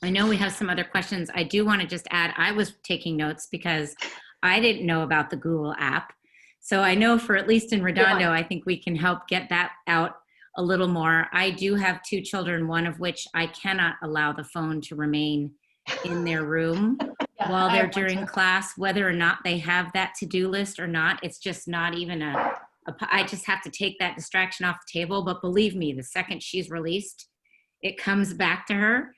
I know we have some other questions. I do want to just add, I was taking notes because I didn't know about the Google app. So I know for at least in Redondo, I think we can help get that out a little more. I do have 2 children, one of which I cannot allow the phone to remain in their room while they're during class, whether or not they have that to-do list or not. It's just not even I just have to take that distraction off the table. But believe me, the second she's released, it comes back to her.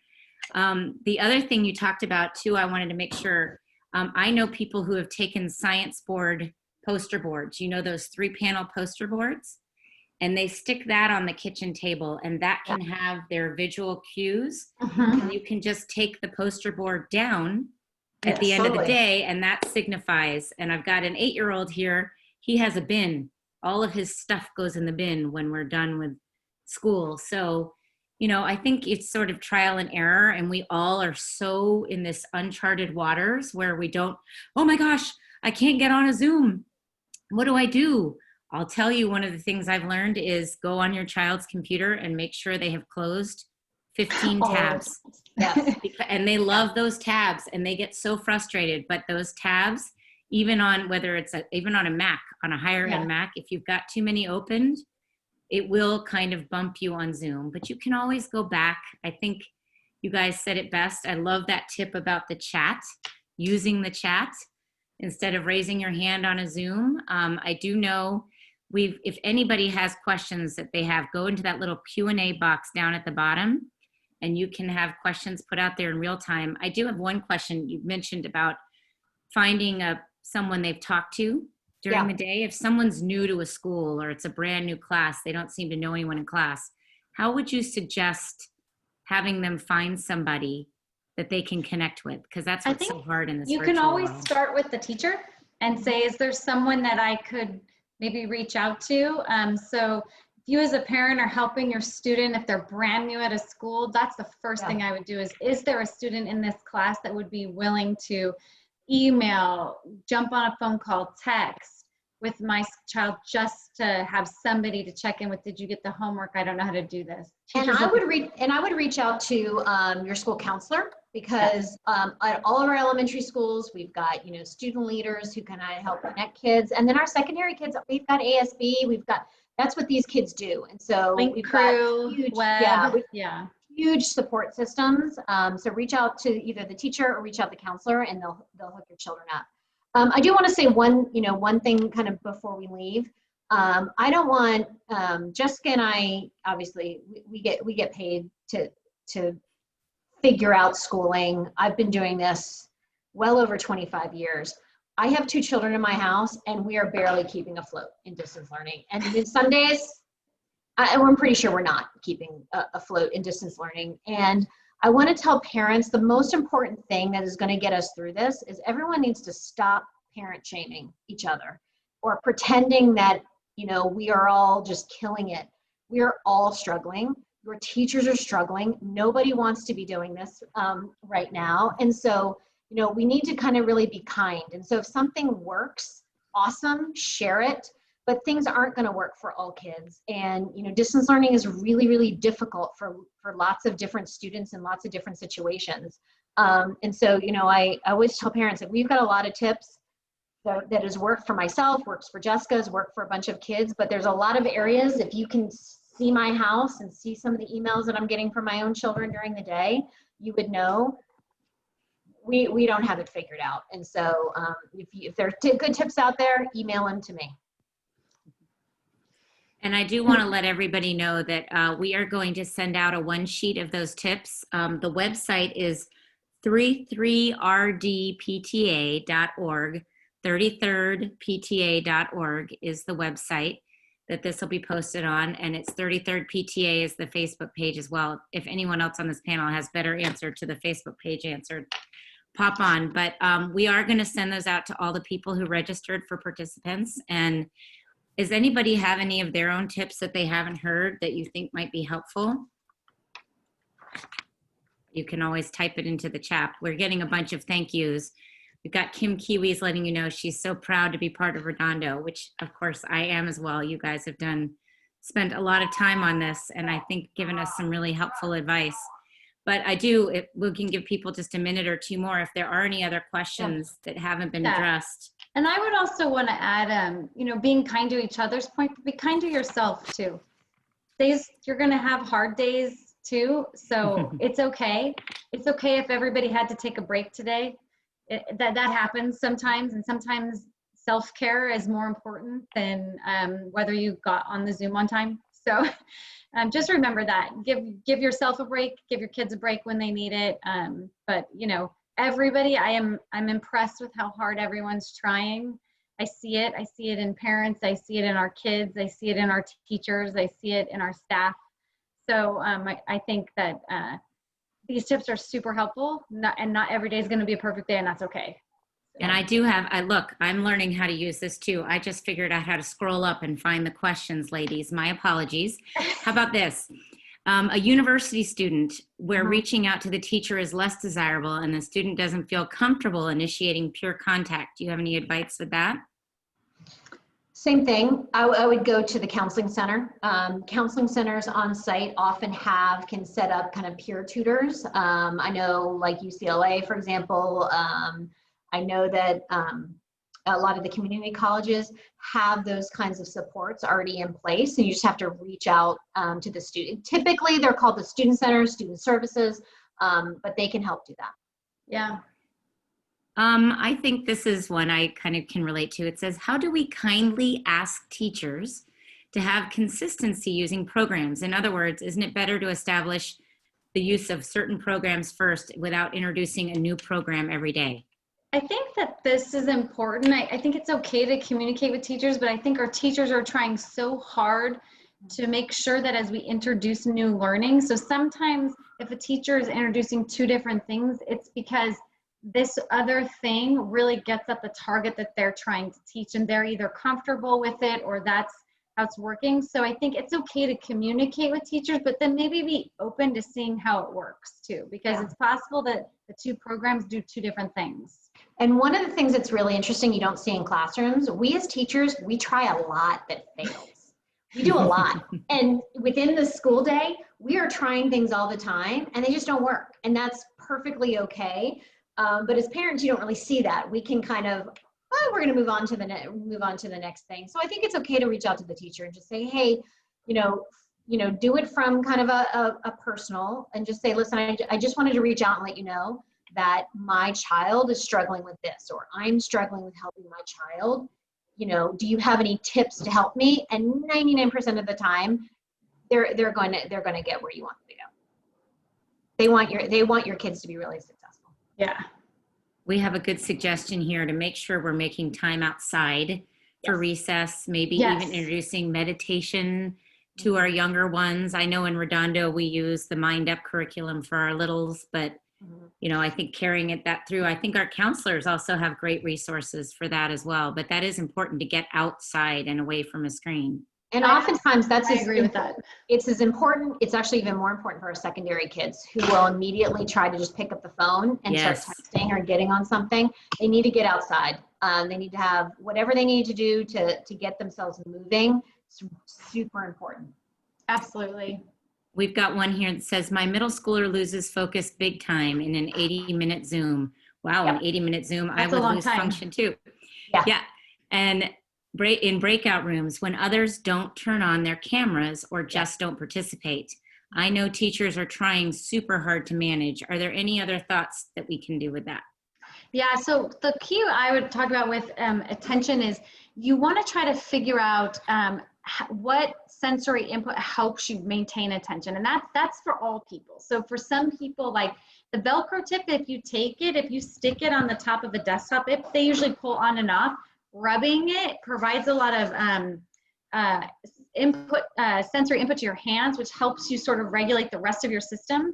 The other thing you talked about too, I wanted to make sure, I know people who have taken science board poster boards, those 3-panel poster boards, and they stick that on the kitchen table, and that can have their visual cues. And you can just take the poster board down at the end of the day, and that signifies, and I've got an 8-year-old here, he has a bin. All of his stuff goes in the bin when we're done with school. So, I think it's sort of trial and error, and we all are so in this uncharted waters where we don't, oh my gosh, I can't get on a Zoom. What do I do? I'll tell you, one of the things I've learned is go on your child's computer and make sure they have closed 15 tabs. Yes. And they love those tabs, and they get so frustrated. But those tabs, even on even on a Mac, on a higher end Mac, if you've got too many opened, it will kind of bump you on Zoom. But you can always go back. I think you guys said it best. I love that tip about the chat, using the chat instead of raising your hand on a Zoom. I do know if anybody has questions that they have, go into that little Q&A box down at the bottom, and you can have questions put out there in real time. I do have one question. You mentioned about finding someone they've talked to during the day. If someone's new to a school or it's a brand new class, they don't seem to know anyone in class, how would you suggest having them find somebody that they can connect with? Because that's what's so hard in this you virtual can always world. start with the teacher and say, is there someone that I could maybe reach out to? So if you as a parent are helping your student, if they're brand new at a school, that's the first thing I would do is there a student in this class that would be willing to email, jump on a phone call, text with my child, just to have somebody to check in with, did you get the homework? I don't know how to do this. And I would reach out to your school counselor, because at all of our elementary schools, we've got, student leaders who can help connect kids. And then our secondary kids, we've got ASB, that's what these kids do. And so we've crew, got huge, web, huge support systems. So reach out to either the teacher or reach out to the counselor, and they'll hook your children up. I do want to say one thing kind of before we leave. I don't want, Jessica and I, obviously we get paid to figure out schooling. I've been doing this well over 25 years. I have 2 children in my house, and we are barely keeping afloat in distance learning. And some days, I'm pretty sure we're not keeping afloat in distance learning. And I want to tell parents the most important thing that is going to get us through this is everyone needs to stop parent shaming each other or pretending that, we are all just killing it. We are all struggling. Your teachers are struggling. Nobody wants to be doing this right now. And so, we need to kind of really be kind. And so if something works, awesome, share it. But things aren't going to work for all kids. And, distance learning is really, really difficult for lots of different students in lots of different situations. And so, I always tell parents that we've got a lot of tips that has worked for myself, works for Jessica's, worked for a bunch of kids, but there's a lot of areas, if you can see my house and see some of the emails that I'm getting from my own children during the day, you would know we don't have it figured out. And so if there are good tips out there, email them to me. And I do want to let everybody know that we are going to send out a one sheet of those tips. The website is 33rdpta.org. 33rdpta.org is the website that this will be posted on, and it's 33rd PTA is the Facebook page as well. If anyone else on this panel has better answer to the Facebook page answered, pop on. But we are going to send those out to all the people who registered for participants. And does anybody have any of their own tips that they haven't heard that you think might be helpful? You can always type it into the chat. We're getting a bunch of thank yous. We've got Kim Kiwis letting you know she's so proud to be part of Redondo, which of course I am as well. You guys have spent a lot of time on this, and I think given us some really helpful advice. But we can give people just a minute or two more if there are any other questions that haven't been addressed. And I would also want to add, being kind to each other's point, but be kind to yourself too. You're going to have hard days too, so it's okay. It's okay if everybody had to take a break today. That happens sometimes, and sometimes self-care is more important than whether you got on the Zoom on time. So just remember that. Give yourself a break, give your kids a break when they need it. But everybody, I'm impressed with how hard everyone's trying. I see it in parents, I see it in our kids, I see it in our teachers, I see it in our staff. So I think that these tips are super helpful, and not every day is going to be a perfect day, and that's okay. So. And I'm learning how to use this too. I just figured out how to scroll up and find the questions, ladies. My apologies. How about this? A university student where reaching out to the teacher is less desirable and the student doesn't feel comfortable initiating peer contact. Do you have any advice with that? Same thing. I would go to the counseling center. Counseling centers on site often can set up kind of peer tutors. I know like UCLA, for example, I know that a lot of the community colleges have those kinds of supports already in place, and you just have to reach out to the student. Typically, they're called the student centers, student services, but they can help do that. Yeah. I think this is one I kind of can relate to. It says, how do we kindly ask teachers to have consistency using programs? In other words, isn't it better to establish the use of certain programs first without introducing a new program every day? I think that this is important. I think it's okay to communicate with teachers, but I think our teachers are trying so hard to make sure that as we introduce new learning, so sometimes if a teacher is introducing two different things, it's because this other thing really gets at the target that they're trying to teach, and they're either comfortable with it or that's how it's working. So I think it's okay to communicate with teachers, but then maybe be open to seeing how it works too, because it's possible that the two programs do two different things. And one of the things that's really interesting you don't see in classrooms, we as teachers, we try a lot that fails. We do a lot. And within the school day, we are trying things all the time and they just don't work. And that's perfectly okay. But as parents, you don't really see that. We can kind of, oh, we're going to move on to the next thing. So I think it's okay to reach out to the teacher and just say, hey, do it from kind of a personal, and just say, listen, I just wanted to reach out and let you know that my child is struggling with this, or I'm struggling with helping my child. Do you have any tips to help me? And 99% of the time, they're going to get where you want them to go. They want your kids to be really successful. Yeah. We have a good suggestion here to make sure we're making time outside for recess, maybe even introducing meditation to our younger ones. I know in Redondo we use the Mind Up curriculum for our littles, but I think carrying that through, I think our counselors also have great resources for that as well. But that is important to get outside and away from a screen. And oftentimes I agree with that. It's as important, it's actually even more important for our secondary kids who will immediately try to just pick up the phone and start texting or getting on something. They need to get outside. They need to have whatever they need to do to get themselves moving. It's super important. Absolutely. We've got one here that says, my middle schooler loses focus big time in an 80-minute Zoom. Wow, an 80-minute Zoom, That's I would lose function too. Yeah. And in breakout rooms, when others don't turn on their cameras or just don't participate. I know teachers are trying super hard to manage. Are there any other thoughts that we can do with that? Yeah, so the key I would talk about with attention is you want to try to figure out what sensory input helps you maintain attention. And that's for all people. So for some people, like the Velcro tip, if you stick it on the top of a desktop, they usually pull on and off. Rubbing it provides a lot of sensory input to your hands, which helps you sort of regulate the rest of your system.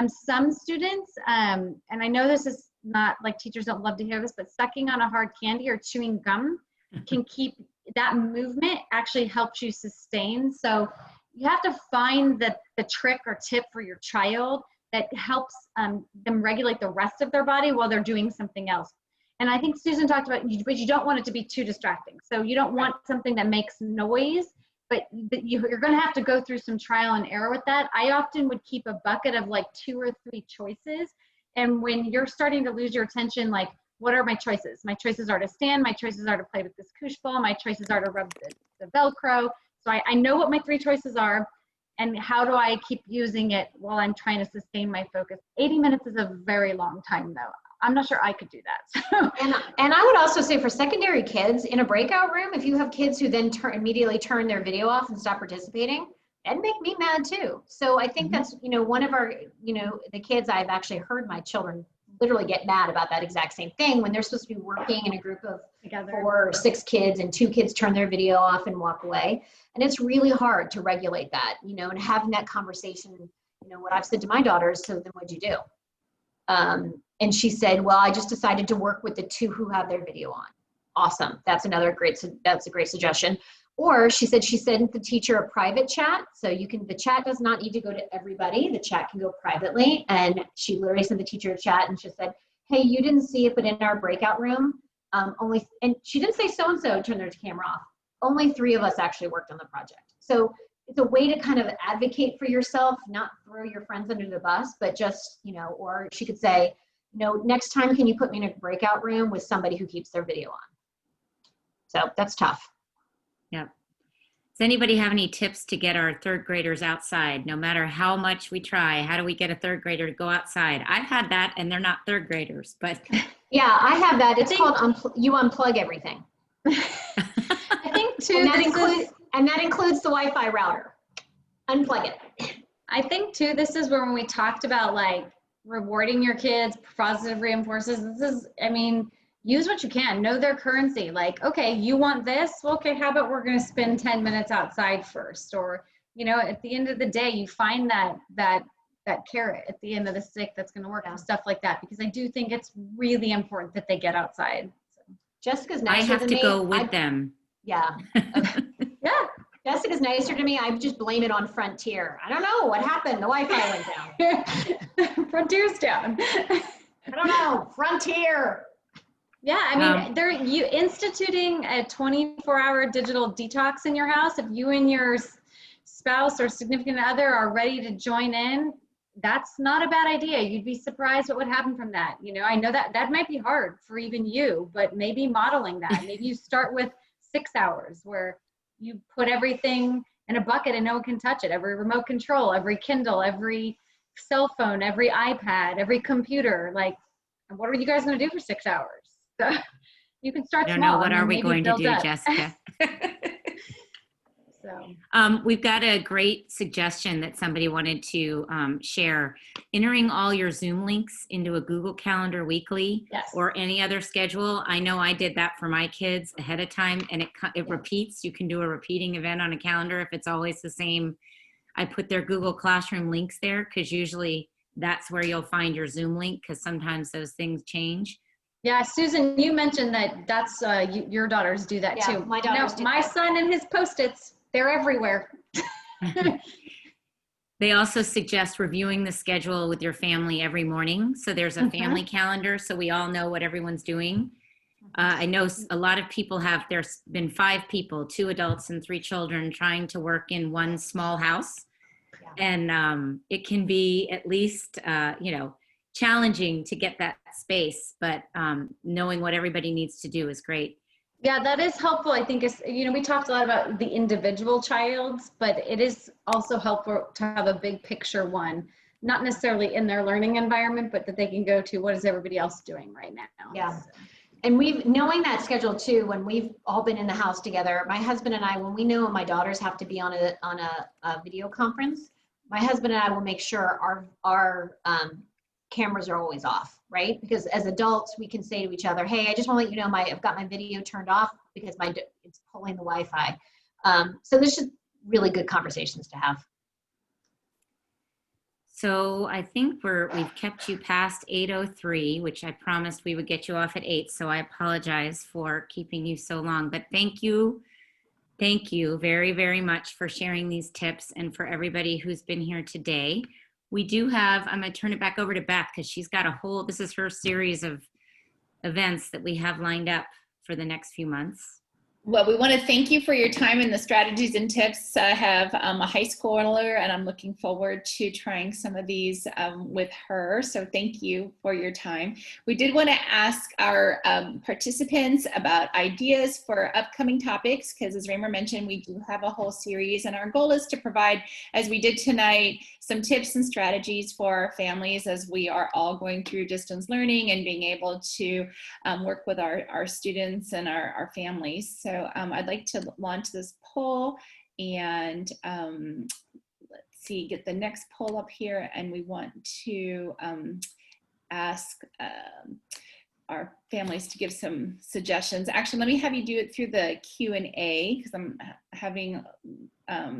Some students, and I know this is not like teachers don't love to hear this, but sucking on a hard candy or chewing gum can keep that movement actually helps you sustain. So you have to find the trick or tip for your child that helps them regulate the rest of their body while they're doing something else. And I think Susan talked about, but you don't want it to be too distracting. So you don't want something that makes noise, but you're going to have to go through some trial and error with that. I often would keep a bucket of like 2 or 3 choices. And when you're starting to lose your attention, like, what are my choices? My choices are to stand. My choices are to play with this koosh ball. My choices are to rub the Velcro. So I know what my 3 choices are. And how do I keep using it while I'm trying to sustain my focus? 80 minutes is a very long time, though. I'm not sure I could do that. And I would also say for secondary kids in a breakout room, if you have kids who then immediately turn their video off and stop participating, that'd make me mad too. So I think that's, one of our, the kids, I've actually heard my children literally get mad about that exact same thing when they're supposed to be working in a group of 4 or 6 kids and 2 kids turn their video off and walk away. And it's really hard to regulate that, and having that conversation, what I've said to my daughters, so then what'd you do? And she said, well, I just decided to work with the 2 who have their video on. Awesome. That's a great suggestion. Or she said she sent the teacher a private chat. So the chat does not need to go to everybody. The chat can go privately. And she literally sent the teacher a chat and she said, hey, you didn't see it, but in our breakout room, and she didn't say so-and-so turned their camera off. Only 3 of us actually worked on the project. So it's a way to kind of advocate for yourself, not throw your friends under the bus, but just, or she could say, next time, can you put me in a breakout room with somebody who keeps their video on? So that's tough. Yeah. Does anybody have any tips to get our 3rd graders outside? No matter how much we try, how do we get a 3rd grader to go outside? I've had that and they're not 3rd graders, but Yeah, I have that. It's I called You Unplug Everything. I think too, And that includes the Wi-Fi router. Unplug it. I think too, this is where when we talked about like rewarding your kids, positive reinforces, this is, I mean, use what you can, know their currency. Like, okay, you want this? Well, okay, how about we're going to spend 10 minutes outside first? Or, you know, at the end of the day, you find that carrot at the end of the stick that's going to work and stuff like that. Because I do think it's really important that they get outside. So. Jessica's I nicer have than to me. go with them. Yeah. Yeah. Jessica's nicer to me. I just blame it on Frontier. I don't know what happened. The Wi-Fi went down. Frontier's down. I don't know. Frontier. Yeah, I mean, you instituting a 24-hour digital detox in your house. If you and your spouse or significant other are ready to join in, that's not a bad idea. You'd be surprised what would happen from that. You know, I know that might be hard for even you, but maybe modeling that. Maybe you start with 6 hours where you put everything in a bucket and no one can touch it. Every remote control, every Kindle, every cell phone, every iPad, every computer. Like, what are you guys going to do for 6 hours? So you can start small. I don't know. What are we going to do, Jessica? So. We've got a great suggestion that somebody wanted to share. Entering all your Zoom links into a Google Calendar weekly or any other schedule. I know I did that for my kids ahead of time, and it repeats. You can do a repeating event on a calendar if it's always the same. I put their Google Classroom links there because usually that's where you'll find your Zoom link because sometimes those things change. Yeah, Susan, you mentioned that's your daughters do that too. My daughters do my that. son and his Post-its, they're everywhere. They also suggest reviewing the schedule with your family every morning. So there's a family calendar so we all know what everyone's doing. I know a lot of people there's been 5 people, 2 adults and 3 children trying to work in one small house. And it can be at least, challenging to get that space, but knowing what everybody needs to do is great. Yeah, that is helpful. I think we talked a lot about the individual child's, but it is also helpful to have a big picture one, not necessarily in their learning environment, but that they can go to what is everybody else doing right now. Yeah. And knowing that schedule too, when we've all been in the house together, my husband and I, when we know my daughters have to be on a video conference, my husband and I will make sure our cameras are always off, right? Because as adults, we can say to each other, hey, I just want to let you know I've got my video turned off because it's pulling the Wi-Fi. So there's just really good conversations to have. So I think we've kept you past 8:03, which I promised we would get you off at 8. So I apologize for keeping you so long, but thank you. Thank you very, very much for sharing these tips and for everybody who's been here today. We do have, I'm going to turn it back over to Beth because she's got this is her series of events that we have lined up for the next few months. Well, we want to thank you for your time and the strategies and tips. I have a high schooler and I'm looking forward to trying some of these with her. So thank you for your time. We did want to ask our participants about ideas for upcoming topics because as Raymer mentioned, we do have a whole series and our goal is to provide, as we did tonight, some tips and strategies for our families as we are all going through distance learning and being able to work with our students and our families. So I'd like to launch this poll and let's see, get the next poll up here. And we want to ask our families to give some suggestions. Actually, let me have you do it through the Q&A because I'm having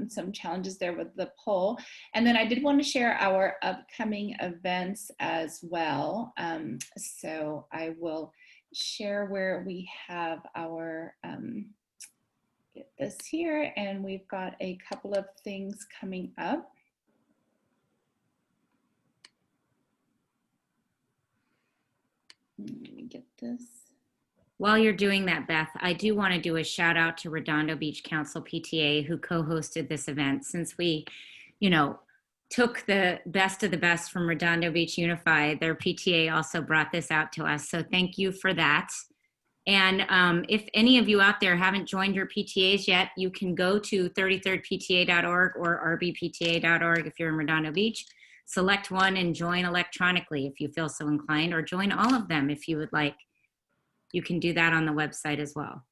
some challenges there with the poll. And then I did want to share our upcoming events as well. So I will share where we have our, get this here, and we've got a couple of things coming up. Let me get this. While you're doing that, Beth, I do want to do a shout out to Redondo Beach Council PTA who co-hosted this event since we, took the best of the best from Redondo Beach Unified. Their PTA also brought this out to us. So thank you for that. And if any of you out there haven't joined your PTAs yet, you can go to 33rdpta.org or rbpta.org if you're in Redondo Beach. select one and join electronically if you feel so inclined, or join all of them if you would like. You can do that on the website as well.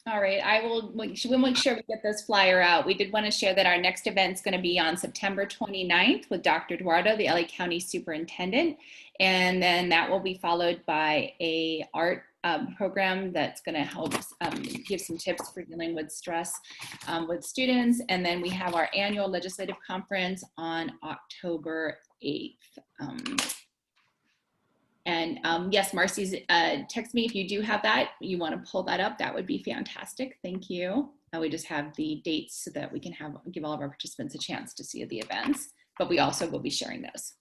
All right, we'll make sure we get this flyer out. We did want to share that our next event is going to be on September 29th with Dr. Eduardo, the LA County Superintendent. And then that will be followed by a art program that's going to help give some tips for dealing with stress with students. And then we have our annual legislative conference on October 8th. Yes, Marcy's text me if you do have that, you want to pull that up, that would be fantastic. Thank you. We just have the dates so that we can give all of our participants a chance to see the events, but we also will be sharing those.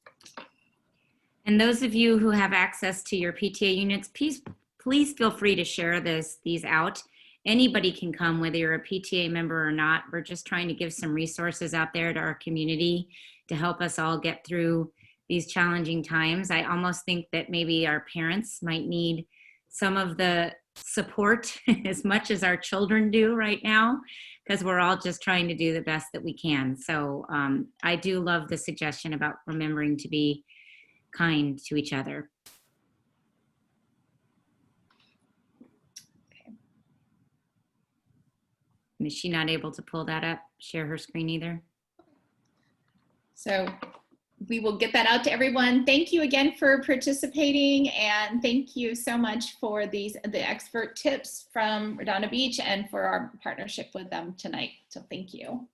And those of you who have access to your PTA units, please feel free to share these out. Anybody can come, whether you're a PTA member or not. We're just trying to give some resources out there to our community to help us all get through these challenging times. I almost think that maybe our parents might need some of the support as much as our children do right now, because we're all just trying to do the best that we can. So I do love the suggestion about remembering to be kind to each other. Okay. And is she not able to pull that up, share her screen either? So we will get that out to everyone. Thank you again for participating, and thank you so much for the expert tips from Redondo Beach and for our partnership with them tonight. So thank you.